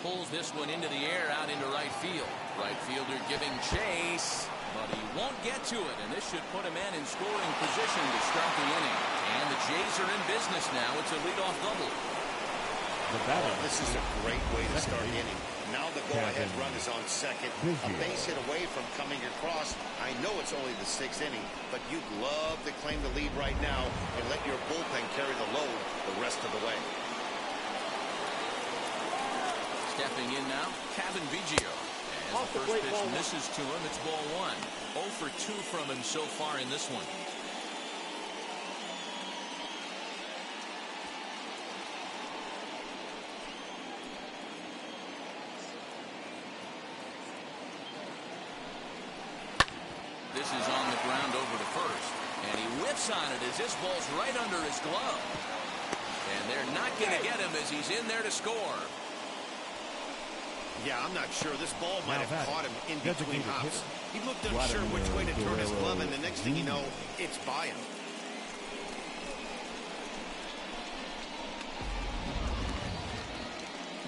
Pulls this one into the air out into right field. Right fielder giving chase, but he won't get to it, and this should put a man in scoring position to start the inning. And the Jays are in business now. It's a leadoff double. The batter. This is a great way to start the inning. Now the go-ahead run is on second. A base hit away from coming across. I know it's only the 6th inning, but you'd love to claim the lead right now and let your bullpen carry the load the rest of the way. Stepping in now, Kevin Biggio. As Off the the first plate, pitch ball 1. misses to him, it's ball 1. 0 for 2 from him so far in this one. This is on the ground over to first. And he whips on it as this ball's right under his glove. And they're not going to get him as he's in there to score. Yeah, I'm not sure. This ball might Now have batting, caught him in between designated hops. hitter, He looked unsure which way to turn his glove, and the next thing you know, it's by him.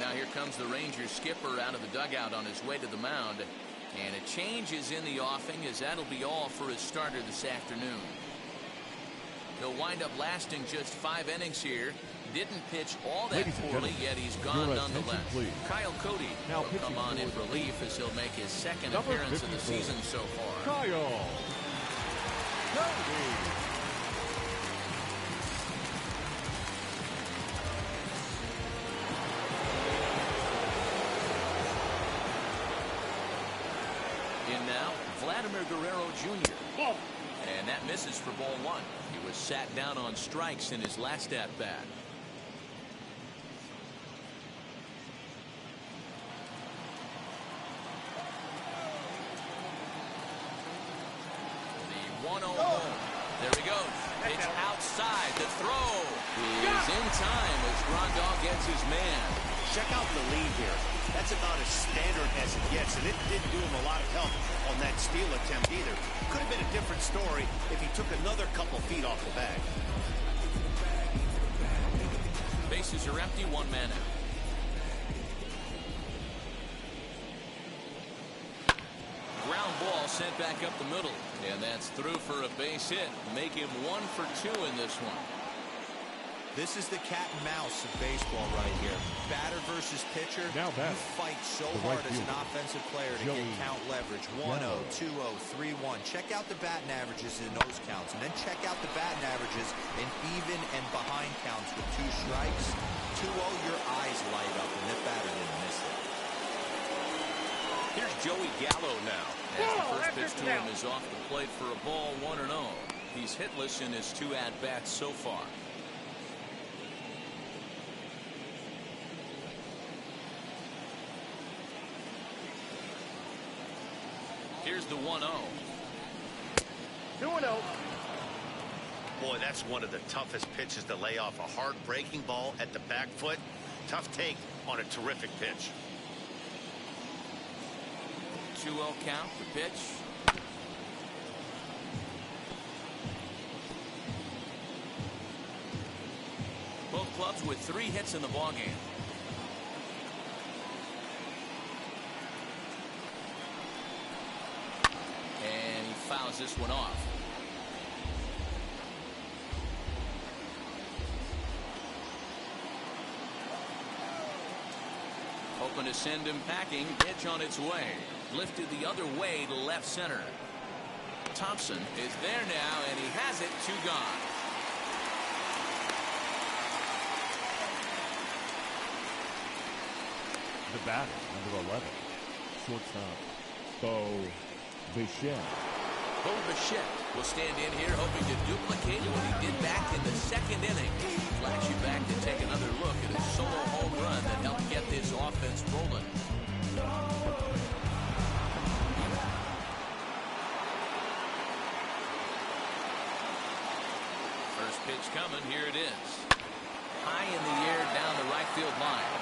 Now here comes the Rangers skipper out of the dugout on his way to the mound. And a change is in the offing, as that'll be all for his starter this afternoon. He'll wind up lasting just 5 innings here. Didn't pitch all that Ladies and poorly, gentlemen, yet he's gone your nonetheless. attention, please. Kyle Cody Now will come pitching on in for the relief as he'll make his second Number appearance of the 54, season so far. Kyle Cody. In now, Vladimir Guerrero Jr. Ball. And that misses for ball 1. He was sat down on strikes in his last at-bat. The 1-0 home. There he goes. Pitch outside. The throw is in time as Grandal gets his man. Check out the lead here. That's about as standard as it gets, and it didn't do him a lot of help on that steal attempt either. Could have been a different story if he took another couple feet off the bag. Bases are empty, 1 man out. Ground ball sent back up the middle, and that's through for a base hit. Make him 1 for 2 in this one. This is the cat and mouse of baseball right here. Batter versus pitcher. Now you batter. fight so The hard right as an fielder, offensive player to get count leverage. 1-0, 2-0, 3-1. Check out the batting averages in those counts, and then check out the batting averages in even and behind counts with 2 strikes. 2-0, your eyes light up, and that batter didn't miss it. Here's Joey Gallo now, as the first pitch to him is off the plate for a ball, 1-0. He's hitless in his 2 at-bats so far. Here's the 1-0. 2-0. Boy, that's one of the toughest pitches to lay off. A hard breaking ball at the back foot. Tough take on a terrific pitch. 2-0 count, the pitch. Both clubs with 3 hits in the ballgame. And he fouls this one off. Hoping to send him packing. Pitch on its way. Lifted the other way to left center. Thompson is there now, and he has it. 2 gone. The batter, number 11, shortstop, Bo Bichette. Bo Bichette will stand in here hoping to duplicate what he did back in the 2nd inning. Flash you back to take another look at a solo home run that helped get this offense rolling. First pitch coming. Here it is. High in the air down the right field line.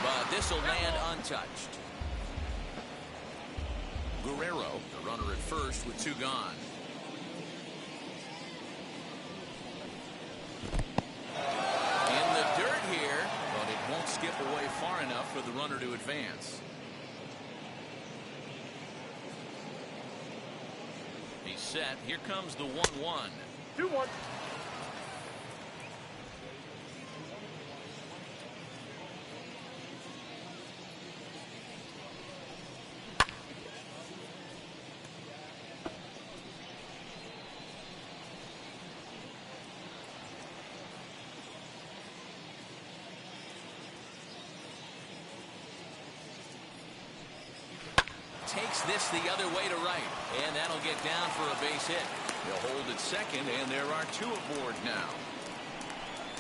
But this will land untouched. Guerrero, the runner at first with 2 gone. In the dirt here, but it won't skip away far enough for the runner to advance. He's set. Here comes the 1-1. 2-1. Takes this the other way to right, and that'll get down for a base hit. They'll hold at second, and there are 2 aboard now.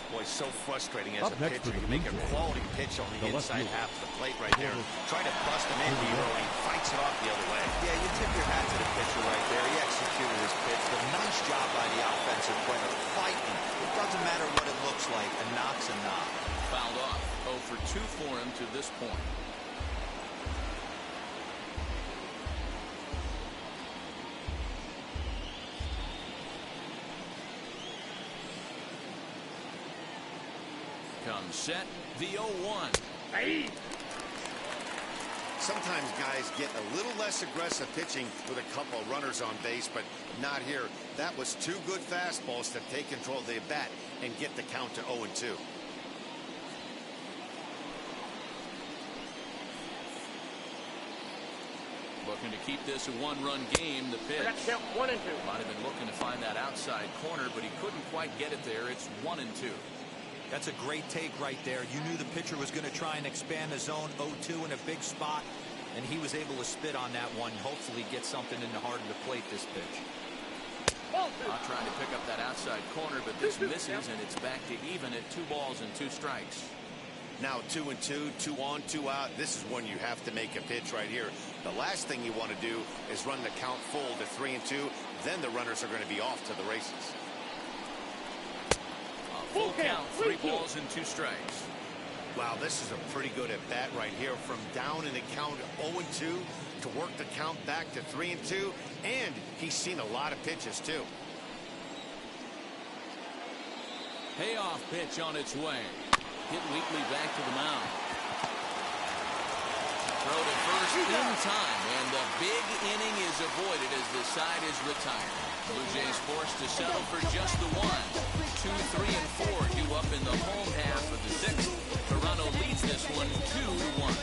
Boy, so frustrating as Up a next pitcher. for the You make a Blue Jays, quality pitch on the the left inside fielder, half of the plate right there. Try to bust him in, Hero, and he fights it off the other way. Yeah, you tip your hat to the pitcher right there. He executed his pitch. But nice job by the offensive player fighting. It doesn't matter what it looks like. A knock's a knock. Fouled off. 0 for 2 for him to this point. Comes set, the 0-1. Hey. Sometimes guys get a little less aggressive pitching with a couple of runners on base, but not here. That was two good fastballs to take control of the bat and get the count to 0-2. Looking to keep this a one-run game. The pitch. Count 1 and 2. Might have been looking to find that outside corner, but he couldn't quite get it there. It's 1-2. That's a great take right there. You knew the pitcher was going to try and expand the zone. 0-2 in a big spot, and he was able to spit on that one. Hopefully get something in the heart of the plate this pitch. Not trying to pick up that outside corner, but this misses, and it's back to even at 2 balls and 2 strikes. Now 2-2, 2 on, 2 out. This is when you have to make a pitch right here. The last thing you want to do is run the count full to 3-2. Then the runners are going to be off to the races. Full count, 3 balls and 2 strikes. Wow, this is a pretty good at bat right here. From down in the count 0-2 to work the count back to 3-2, and he's seen a lot of pitches too. Payoff pitch on its way. Hit weakly back to the mound. Throw to first in time, and the big inning is avoided as the side is retired. Blue Jays forced to settle for just the 1. 2, 3, and 4 due up in the home half of the 6th. Toronto leads this one 2-1.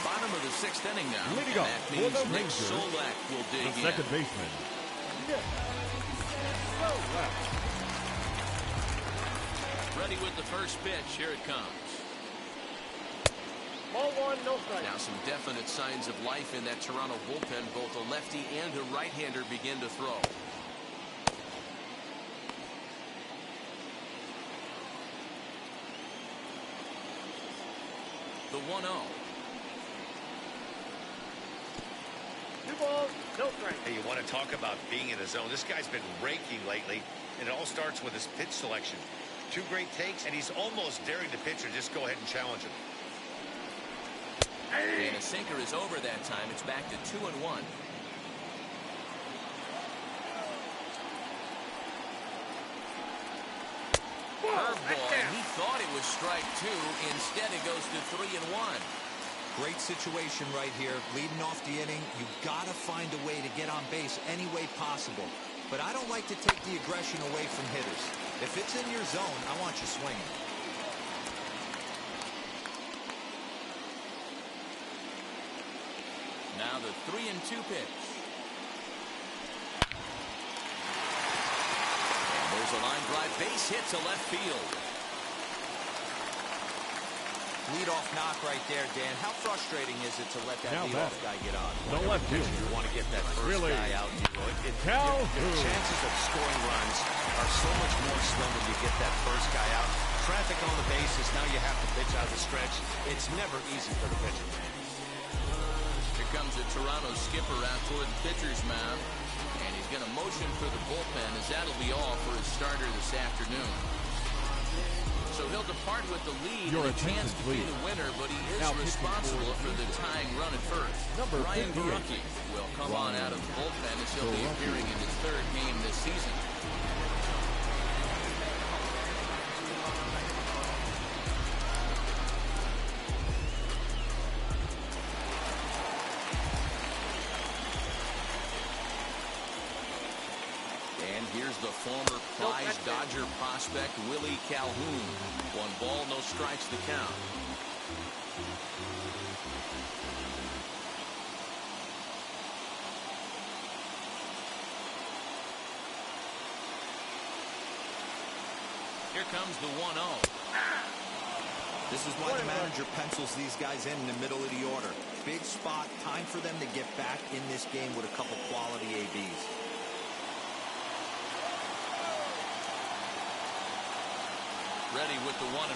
Bottom of the 6th inning now. Leading off That for means the Nick Rangers, Solak will dig the in. second baseman. Ready with the first pitch. Here it comes. Ball 1, no strike. Now some definite signs of life in that Toronto bullpen. Both a lefty and a right-hander begin to throw. The 1-0. 2 balls, no strike. Hey, you want to talk about being in the zone? This guy's been raking lately, and it all starts with his pitch selection. 2 great takes, and he's almost daring the pitcher just go ahead and challenge him. And a sinker is over that time. It's back to 2-1. Curveball, and he thought it was strike 2. Instead, it goes to 3-1. Great situation right here. Leading off the inning, you got to find a way to get on base any way possible. But I don't like to take the aggression away from hitters. If it's in your zone, I want you swinging. Now the 3-2 pitch. And there's a line drive base hit to left field. Leadoff knock right there, Dan. How frustrating is it to let that Now leadoff guy get on? No left field. You want to get that first Really? guy out. Calhoun. Your chances of scoring runs are so much more slim when you get that first guy out. Traffic on the bases. Now you have to pitch out of the stretch. It's never easy for the pitcher. Here comes the Toronto skipper out toward the pitcher's mound. And he's going to motion for the bullpen, as that'll be all for his starter this afternoon. So he'll depart with the lead Your and a chance attention, to be please. the winner, but he is Now pitching responsible for for the tying run at first. Number Ryan 58. Garucki will come on out of the bullpen as he'll be appearing in his 3rd game this season. And here's the former prize Dodger prospect, Willie Calhoun. 1 ball, no strikes to count. Here comes the 1-0. This is why the manager pencils these guys in the middle of the order. Big spot, time for them to get back in this game with a couple quality ABs. Ready with the 1-1.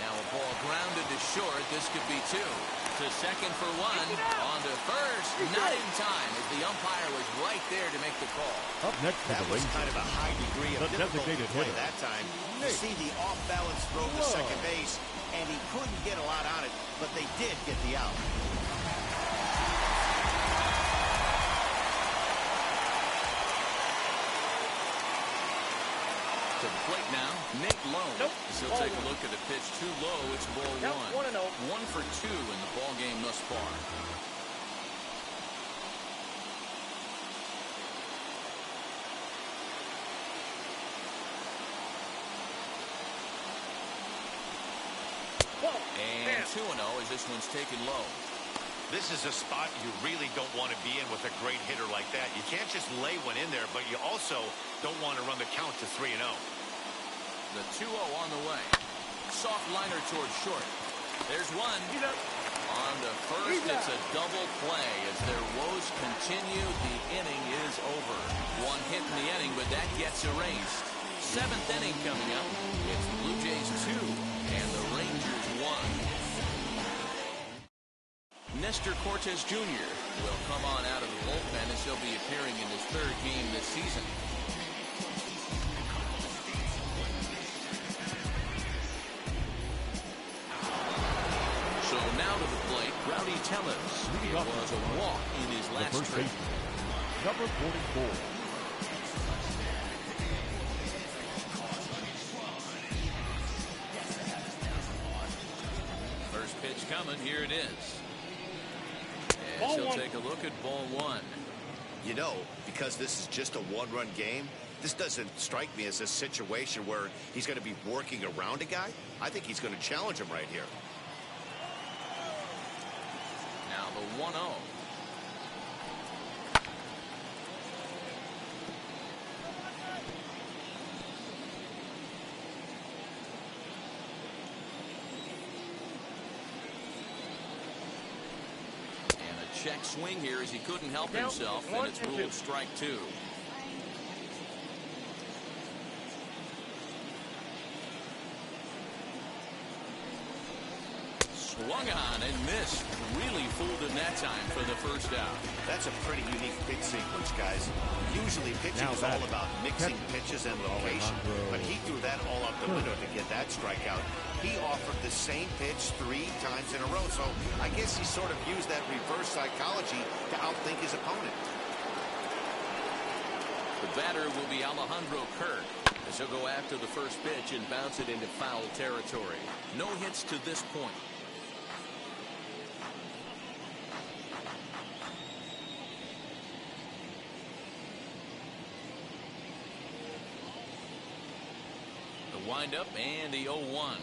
Now a ball grounded to short. This could be 2. To second for 1. On to first. Not in time, as the umpire was right there to make the call. Up next for That the was Rangers, kind of a high degree of the difficulty designated play hitter. that time. You see the off-balance throw to second base, and he couldn't get a lot on it, but they did get the out. To the plate now, Nate Lowe. Nope. As he'll Ball take a one. look at the pitch too low. It's ball Count one. 1-0. 1 for 2 in the ball game thus far. And 2-0 as this one's taken low. This is a spot you really don't want to be in with a great hitter like that. You can't just lay one in there, but you also don't want to run the count to 3-0. The 2-0 on the way. Soft liner towards short. There's one. He's up. On to first, it's a double play. As their woes continue, the inning is over. One hit in the inning, but that gets erased. 7th inning coming up. It's the Blue Jays 2 and the Rangers 1. Nestor Cortes Jr. will come on out of the bullpen as he'll be appearing in his 3rd game this season. So now to the plate, Rowdy Tellez. It was a walk in his last trip. Number 44. First pitch coming. Here it is. Ball He'll one. take a look at ball one. You know, because this is just a one-run game, this doesn't strike me as a situation where he's going to be working around a guy. I think he's going to challenge him right here. Now the 1-0. Check swing here as he couldn't help himself, and it's ruled strike 2. Swung on and missed. Really fooled him that time for the first out. That's a pretty unique pitch sequence, guys. Usually pitching is all about mixing pitches and location, but he threw that all out the window to get that strikeout. He offered the same pitch 3 times in a row, so I guess he sort of used that reverse psychology to outthink his opponent. The batter will be Alejandro Kirk as he'll go after the first pitch and bounce it into foul territory. No hits to this point. The windup and the 0-1.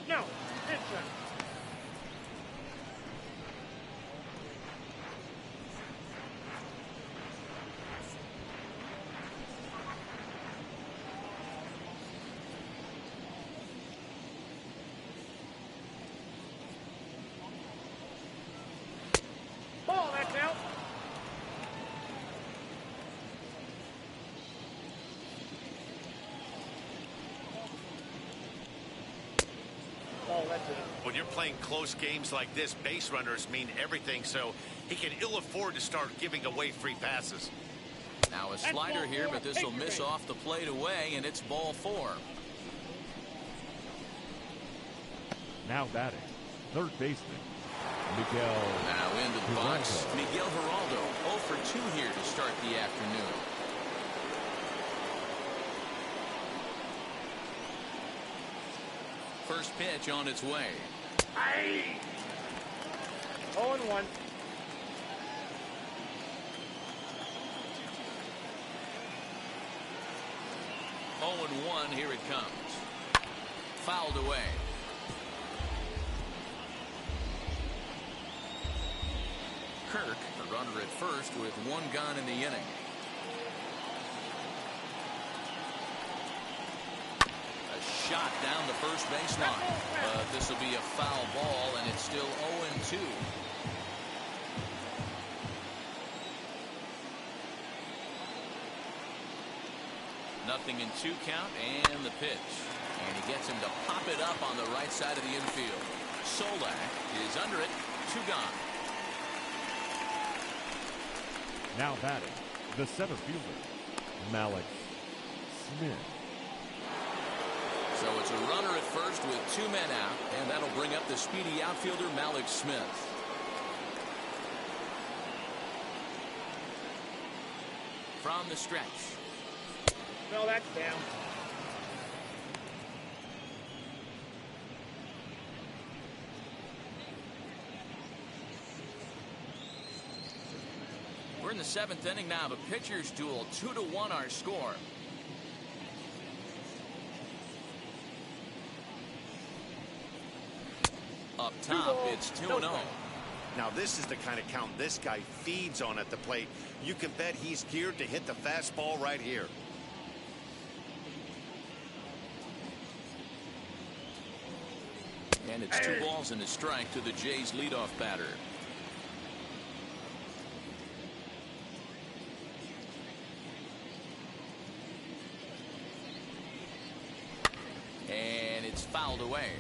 No. Pitch shot. Ball, that's out. Ball, that's it. When you're playing close games like this, base runners mean everything, so he can ill afford to start giving away free passes. Now a slider here, but this will miss off the plate away, and it's ball 4. Now batting, 3rd baseman, Miguel. Now into the box, Miguel Geraldo, 0 for 2 here to start the afternoon. First pitch on its way. 0-1. Oh and 1, here it comes. Fouled away. Kirk, the runner at first with 1 gone in the inning. A shot down the first baseline, but this will be a foul ball, and it's still 0-2. Nothing in 2 count, and the pitch. And he gets him to pop it up on the right side of the infield. Solak is under it, 2 gone. Now batting, the center fielder, Malik Smith. So it's a runner at first with 2 men out, and that'll bring up the speedy outfielder Malik Smith. From the stretch. No, that's down. We're in the 7th inning now. The pitchers duel, 2-1 our score. Up top, it's 2-0. Now this is the kind of count this guy feeds on at the plate. You can bet he's geared to hit the fastball right here. And it's 2 balls and a strike to the Jays leadoff batter. And it's fouled away.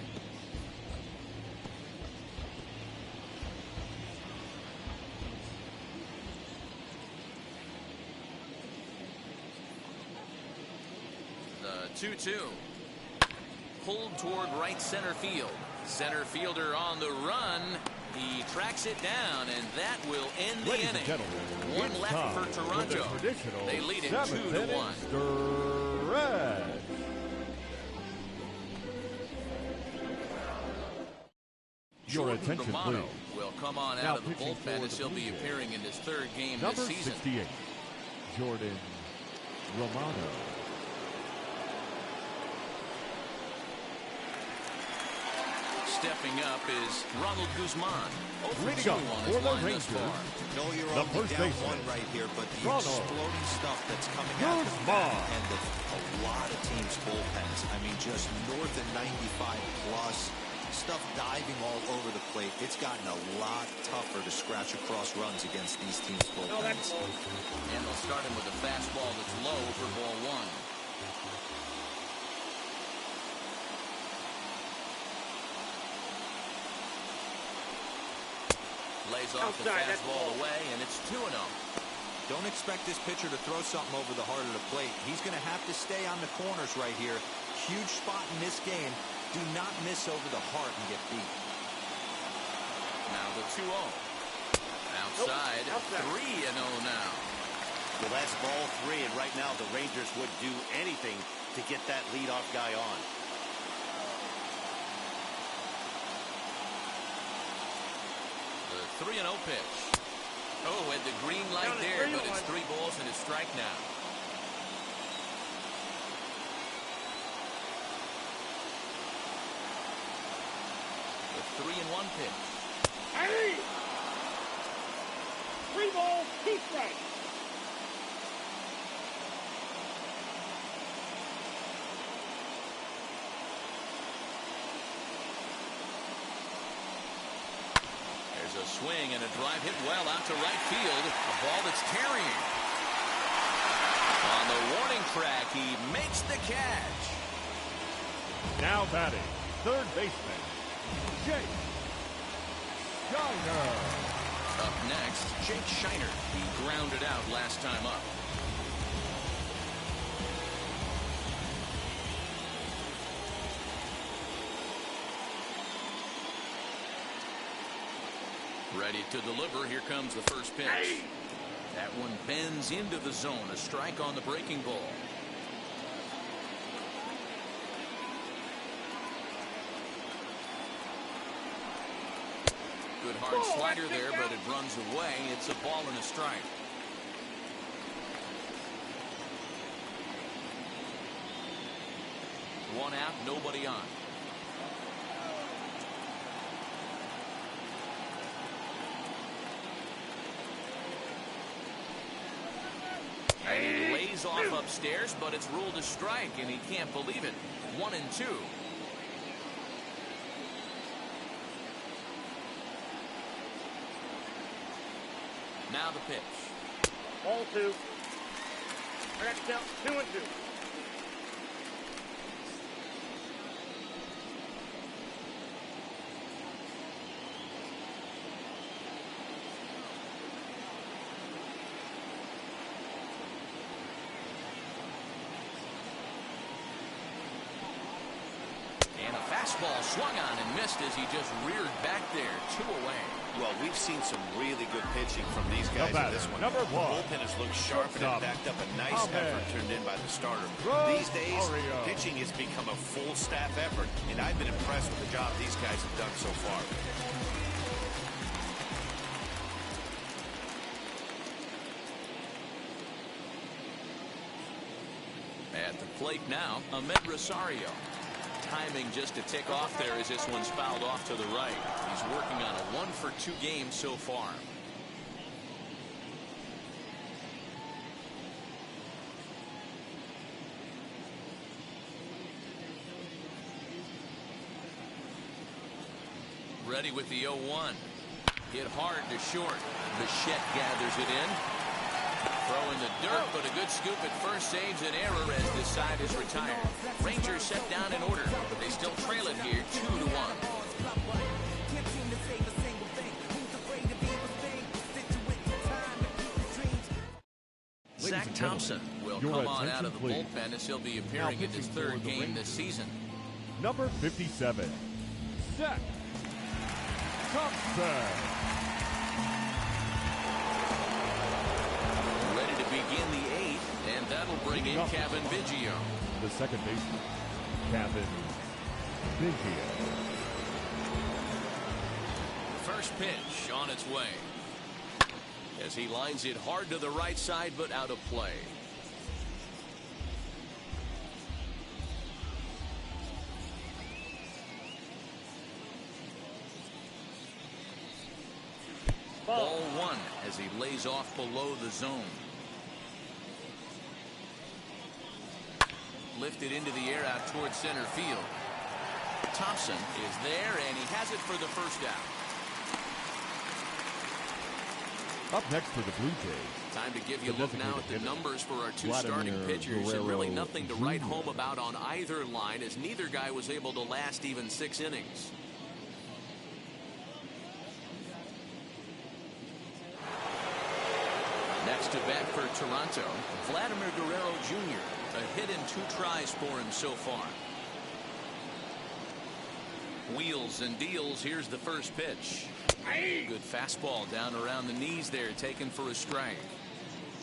The 2-2. Pulled toward right center field. Center fielder on the run. He tracks it down, and that will end the Ladies and inning. gentlemen, One it's left time for Toronto. the traditional They lead it 7th 2-1. inning stretch. Your Jordan attention, Romano please. will come on Now out of the pitching bullpen for as the he'll Blue be Jays. appearing in his 3rd game Number this season. 68, Jordan Romano. Stepping up is Ronald Guzman. Leading 0-2 up on for his the line thus Rangers, far. No, you're the only first down baseman, one right here, but the Ronald exploding stuff that's coming out of the Guzman. back end of a lot of teams' bullpens. I mean, just north of 95 plus. Stuff diving all over the plate. It's gotten a lot tougher to scratch across runs against these teams' No, that's bullpens. close. And they'll start him with a fastball that's low for ball 1. Lays off the Outside, that's fastball ball. away, and it's 2-0. Don't expect this pitcher to throw something over the heart of the plate. He's going to have to stay on the corners right here. Huge spot in this game. Do not miss over the heart and get beat. Now the 2-0. Outside, Nope, outside. 3-0 now. Well, that's ball 3, and right now the Rangers would do anything to get that leadoff guy on. The 3-0 pitch. Oh, at the green light Down to there, but 3-1. it's 3 balls and a strike now. The 3-1 pitch. Hey! 3 balls, 2 strikes. There's a swing and a drive hit well out to right field. A ball that's carrying. On the warning track, he makes the catch. Now batting, 3rd baseman, Jake Shiner. Up next, Jake Shiner. He grounded out last time up. Ready to deliver. Here comes the first pitch. That one bends into the zone. A strike on the breaking ball. Good hard slider there, but it runs away. It's a ball and a strike. One out, nobody on. And he lays off upstairs, but it's ruled a strike, and he can't believe it. 1-2. Now the pitch. Ball 2. That's count 2-2. And a fastball swung on and missed as he just reared back there. 2 away. Well, we've seen some really good pitching from these guys in this one. Number The one. bullpen has looked sharp and it backed up a nice effort turned in by the starter. These days, pitching has become a full staff effort, and I've been impressed with the job these guys have done so far. At the plate now, Ahmed Rosario. Timing just a tick off there as this one's fouled off to the right. He's working on a 1-for-2 game so far. Ready with the 0-1. Hit hard to short. Bichette gathers it in. Throw in the dirt, but a good scoop at first saves an error as this side is retired. Rangers set down in order. They still trail it here 2-1. Zach Thompson will come on out of the bullpen as he'll be appearing in his third game this season. Number 57, Zach Thompson. Begin the 8th, and that'll bring in Kevin Biggio. The second baseman, Kevin Biggio. First pitch on its way. As he lines it hard to the right side, but out of play. Ball 1 as he lays off below the zone. Lifted into the air out towards center field. Thompson is there, and he has it for the first out. Up next for the Blue Jays. Time to give you a look now at the numbers for our two starting pitchers, and really nothing to write home about on either line, as neither guy was able to last even 6 innings. Next to bat for Toronto, Vladimir Guerrero Jr. A hit in 2 tries for him so far. Wheels and deals. Here's the first pitch. Good fastball down around the knees there, taken for a strike.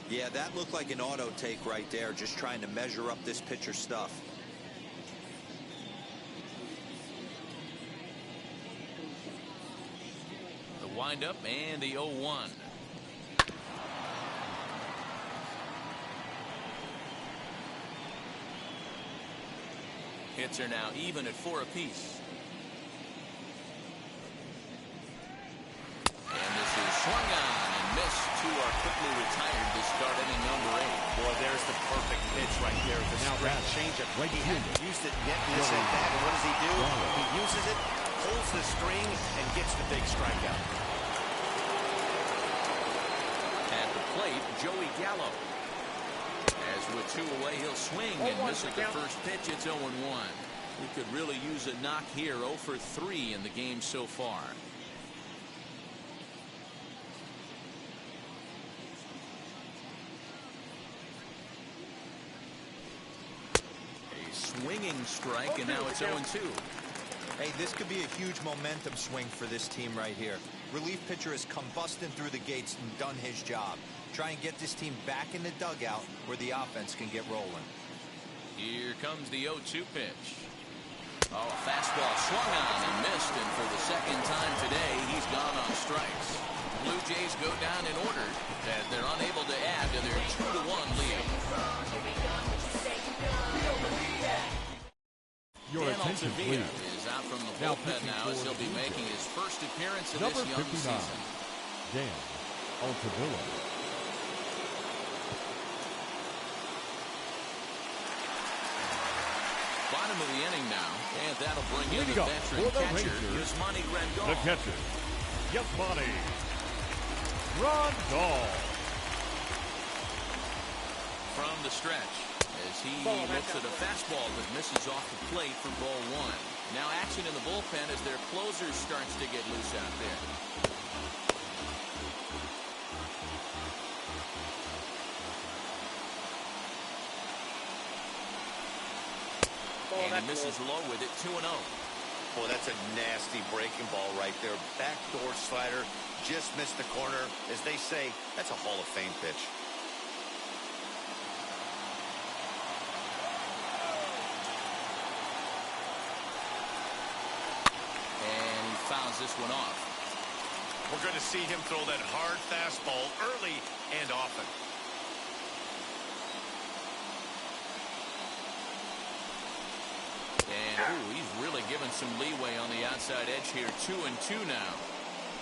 Yeah, that looked like an auto take right there, just trying to measure up this pitcher's stuff. The windup and the 0-1. Hits are now even at 4 apiece. And this is swung on and missed. 2 are quickly retired to start inning number 8. Boy, there's the perfect pitch right there. The straight changeup. He hadn't used it yet in this at bat. And what does he do? He uses it, pulls the string, and gets the big strikeout. At the plate, Joey Gallo. As with 2 away, he'll swing and miss at the first pitch. It's 0-1. We could really use a knock here. 0 for 3 in the game so far. A swinging strike, and now it's 0-2. Hey, this could be a huge momentum swing for this team right here. Relief pitcher has come busting through the gates and done his job. Try and get this team back in the dugout where the offense can get rolling. Here comes the 0-2 pitch. Oh, fastball swung on and missed, and for the second time today, he's gone on strikes. Blue Jays go down in order as they're unable to add to their 2-1 lead. Your attention, please. Is out from the bullpen now as he'll be making his first appearance in this young season. Dan Altavilla. Bottom of the inning now, and that'll bring in the veteran catcher, Yasmani Grandal. The catcher, Yasmani Grandal. From the stretch, as he looks at a fastball that misses off the plate for ball 1. Now action in the bullpen as their closer starts to get loose out there. And he misses low with it, 2-0. Boy, that's a nasty breaking ball right there. Backdoor slider, just missed the corner. As they say, that's a Hall of Fame pitch. And he fouls this one off. We're going to see him throw that hard fastball early and often. And he's really given some leeway on the outside edge here. 2-2 now.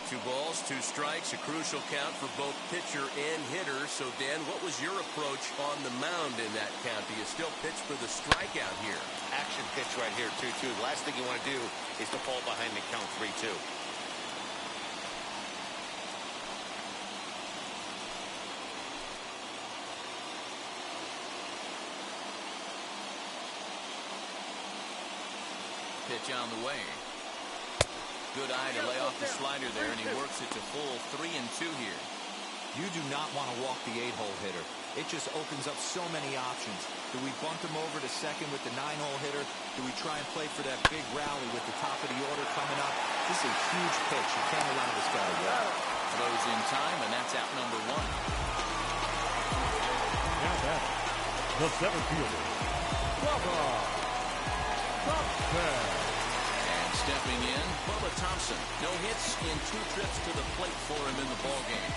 2 balls, 2 strikes, a crucial count for both pitcher and hitter. So, Dan, what was your approach on the mound in that count? Do you still pitch for the strikeout here? Action pitch right here, 2-2. The last thing you want to do is to fall behind the count 3-2. Pitch on the way. Good eye to lay off the slider there, and he works it to full 3-2 here. You do not want to walk the 8-hole hitter. It just opens up so many options. Do we bunt him over to second with the 9-hole hitter? Do we try and play for that big rally with the top of the order coming up? This is a huge pitch. You can't allow this guy to walk. Throws in time, and that's out number 1. Now that the 7th fielder, And stepping in, Bubba Thompson. No hits in 2 trips to the plate for him in the ballgame.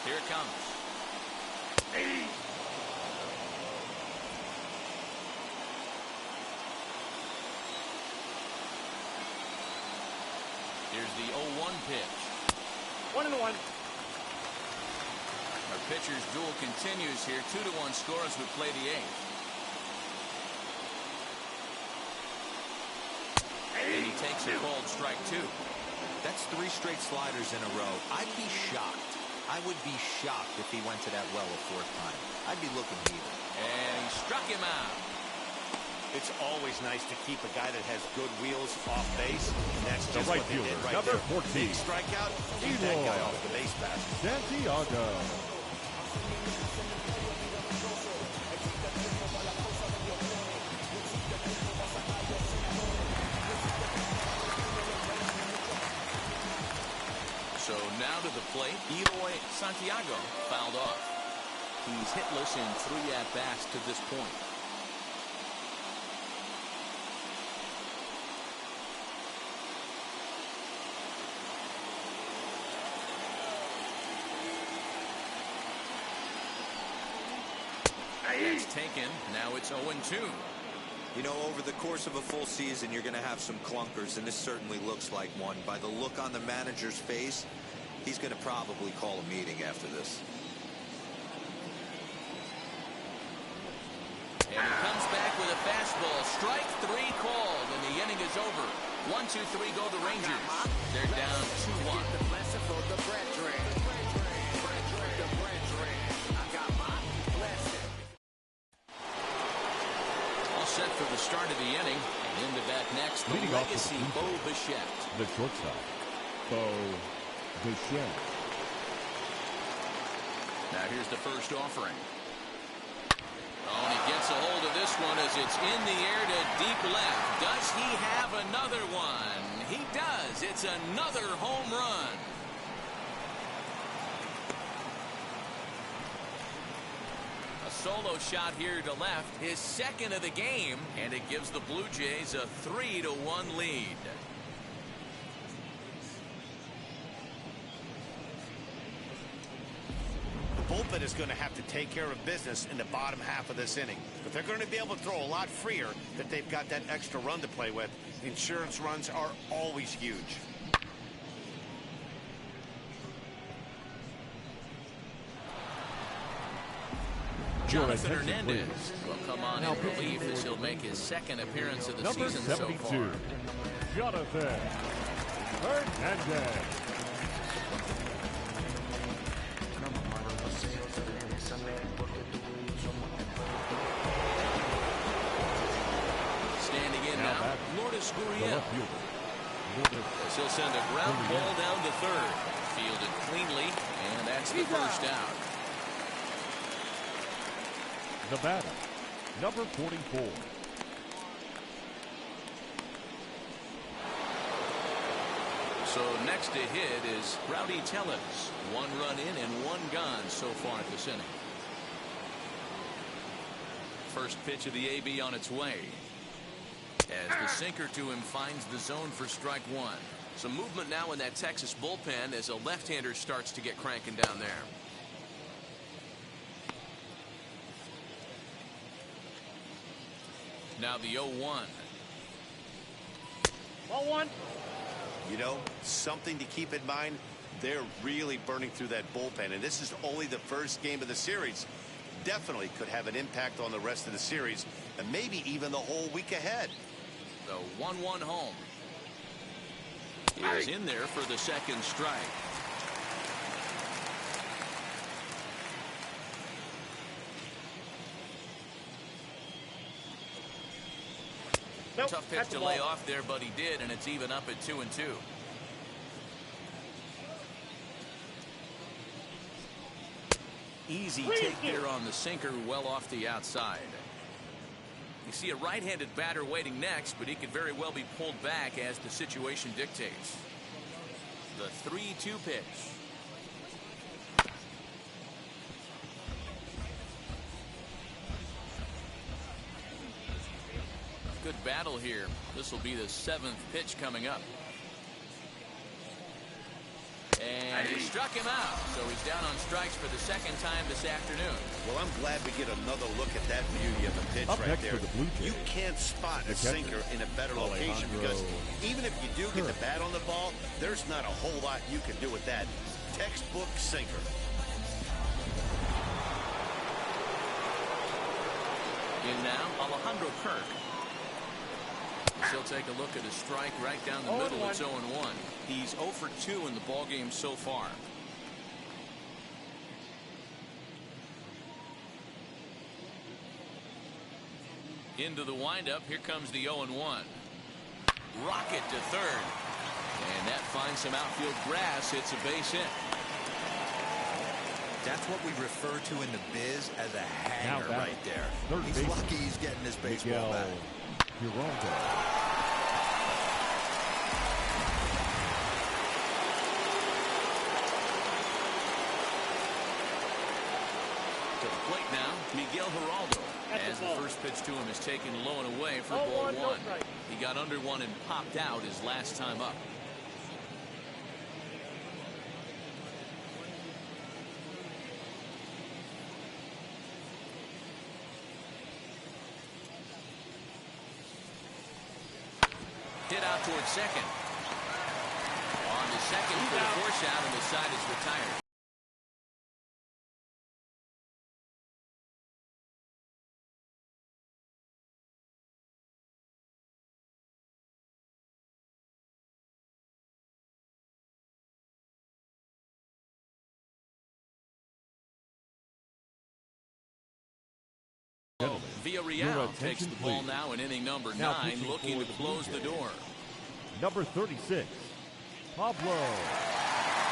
Here it comes. Here's the 0-1 pitch. 1-1. Our pitcher's duel continues here. 2-1 score as we play the 8th. And he takes a called strike 2. That's 3 straight sliders in a row. I'd be shocked. I would be shocked if he went to that well a 4th time. I'd be looking heated. And he struck him out. It's always nice to keep a guy that has good wheels off base, and that's just right what they did fielder, right number there. 14. Big strikeout, keep that guy off the base pass. Santiago. So now to the plate, Eloy Santiago fouled off. He's hitless in 3 at-bats to this point. It's taken. Now it's 0-2. You know, over the course of a full season, you're going to have some clunkers, and this certainly looks like one. By the look on the manager's face, he's going to probably call a meeting after this. And he comes back with a fastball. Strike 3 called, and the inning is over. 1-2-3 go the Rangers. They're down 2-1. Set for the start of the inning. Into bat next, the Leading off legacy Bo Bichette. The shortstop, Bo Bichette. Now here's the first offering. Oh, and he gets a hold of this one as it's in the air to deep left. Does he have another one? He does. It's another home run. Solo shot here to left, his 2nd of the game, and it gives the Blue Jays a 3-1 lead. The bullpen is going to have to take care of business in the bottom half of this inning. But they're going to be able to throw a lot freer that they've got that extra run to play with. Insurance runs are always huge. Jonathan Hernandez will come on in relief as he'll make his 2nd appearance of the Number season 72, so far. Jonathan Hernandez. Standing in now, Lourdes Gurriel. As he'll send a ground ball down to 3rd. Fielded cleanly, and that's the first out. The batter, Number 44. So next to hit is Rowdy Tellez. 1 run in and 1 gone so far at this inning. First pitch of the AB on its way. As the sinker to him finds the zone for strike 1. Some movement now in that Texas bullpen as a left-hander starts to get cranking down there. Now the 0-1. Ball 1. You know, something to keep in mind, they're really burning through that bullpen, and this is only the first game of the series. Definitely could have an impact on the rest of the series, and maybe even the whole week ahead. The 1-1 home is in there for the second strike. Nope, tough pitch to lay off there, but he did, and it's even up at 2-2. Easy take there on the sinker, well off the outside. You see a right-handed batter waiting next, but he could very well be pulled back as the situation dictates. The 3-2 pitch. Good battle here. This will be the 7th pitch coming up. And he struck him out, so he's down on strikes for the second time this afternoon. Well, I'm glad we get another look at that beauty of a pitch right there. You can't spot a sinker in a better location because even if you do get the bat on the ball, there's not a whole lot you can do with that. Textbook sinker. In now, Alejandro Kirk. He'll take a look at a strike right down the middle. It's 0-1. He's 0 for 2 in the ball game so far. Into the windup. Here comes the 0-1. Rocket to third. And that finds some outfield grass. It's a base hit. That's what we refer to in the biz as a hanger right there. He's lucky he's getting his baseball back. To the plate now, Miguel Geraldo. As the first pitch to him is taken low and away for ball 1. He got under 1 and popped out his last time up. Hit out towards second. On the second for the force out, and the side is retired. Villarreal takes the ball now in inning number 9, looking to close the door. Number 36, Pablo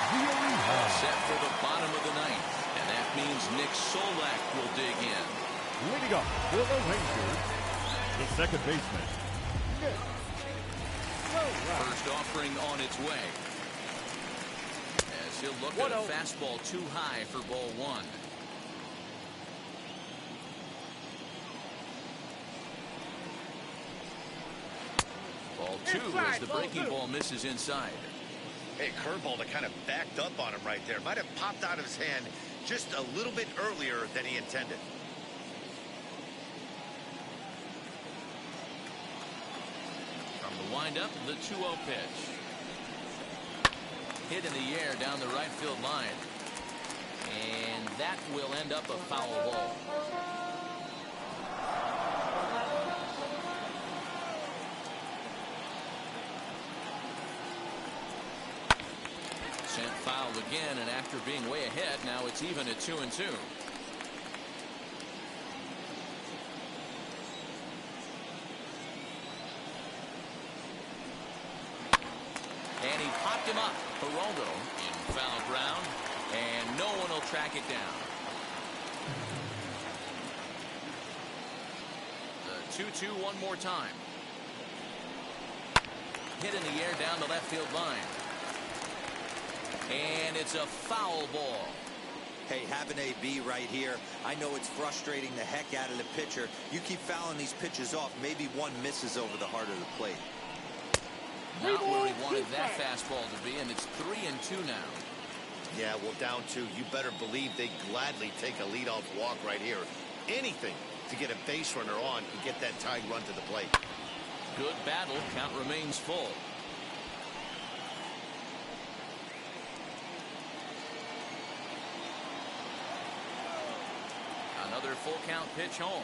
Villarreal. Set for the bottom of the 9th, and that means Nick Solak will dig in. Leading up for the Rangers, the second baseman, Nick Solak. First offering on its way. As he'll look at a fastball too high for ball 1. Ball 2 as the breaking ball misses inside. Hey, curveball that kind of backed up on him right there. Might have popped out of his hand just a little bit earlier than he intended. From the windup, the 2-0 pitch. Hit in the air down the right field line. And that will end up a foul ball. Sent foul again, and after being way ahead, now it's even at 2-2. And he popped him up. Geraldo in foul ground, and no one will track it down. 2-2 one more time. Hit in the air down the left field line. And it's a foul ball. Hey, have an AB right here. I know it's frustrating the heck out of the pitcher. You keep fouling these pitches off, maybe one misses over the heart of the plate. Not where he wanted that fastball to be, and it's 3-2 now. Yeah, well, down 2, you better believe they gladly take a leadoff walk right here. Anything to get a base runner on and get that tying run to the plate. Good battle. Count remains full. Another full count pitch home.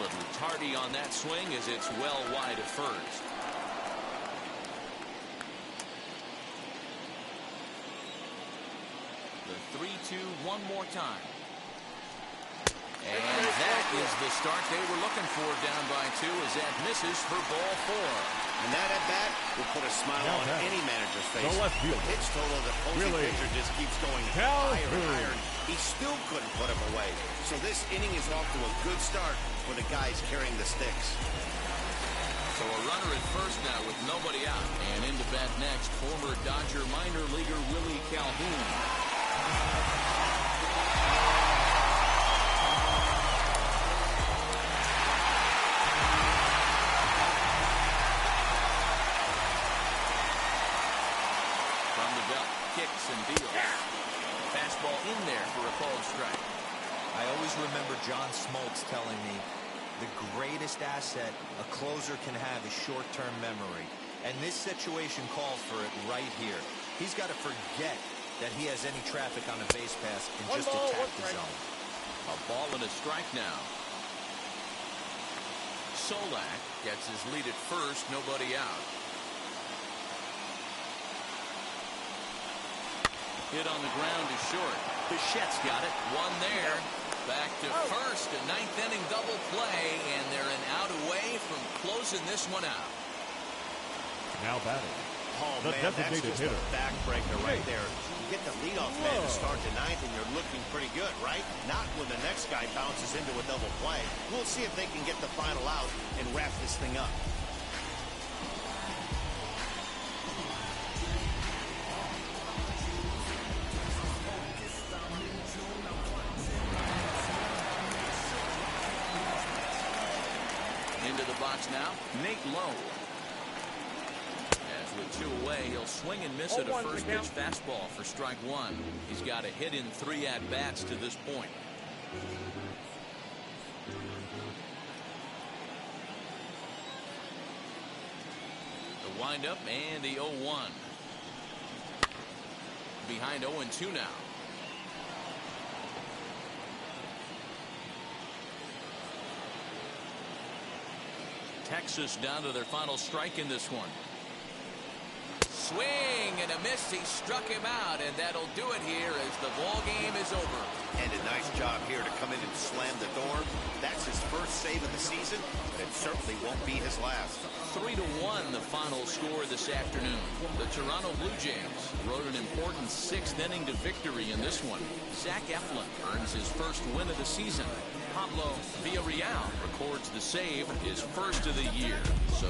Little tardy on that swing as it's well wide of first. The 3-2 one more time. And that is the start they were looking for, down by 2, as that misses for ball 4. And that at bat will put a smile on any manager's face. The left field. Pitch total of the opposing pitcher just keeps going higher and higher. He still couldn't put him away. So this inning is off to a good start for the guys carrying the sticks. So a runner at first now with nobody out. And into bat next, former Dodger minor leaguer Willie Calhoun. Kicks and deals. Fastball in there for a called strike. I always remember John Smoltz telling me the greatest asset a closer can have is short-term memory. And this situation calls for it right here. He's got to forget that he has any traffic on a base pass and just attack the zone. A ball and a strike now. Solak gets his lead at first, nobody out. Hit on the ground is short. Bichette's got it. One there. Back to first. A 9th inning double play, and they're an out away from closing this one out. Now batting. Oh, The man, designated that's just hitter. a backbreaker right there. You get the leadoff man to start the 9th, and you're looking pretty good, right? Not when the next guy bounces into a double play. We'll see if they can get the final out and wrap this thing up. Into the box now, Nate Lowe. As with 2 away, he'll swing and miss at a first pitch fastball for strike 1. He's got a hit in 3 at-bats to this point. The windup and the 0-1. Behind 0-2 now. Texas down to their final strike in this one. Swing and a miss. He struck him out, and that'll do it here as the ball game is over. And a nice job here to come in and slam the door. That's his first save of the season. It certainly won't be his last. 3-1 the final score this afternoon. The Toronto Blue Jays rode an important 6th inning to victory in this one. Zach Eflin earns his first win of the season. Pablo Villarreal records the save, his first of the year. So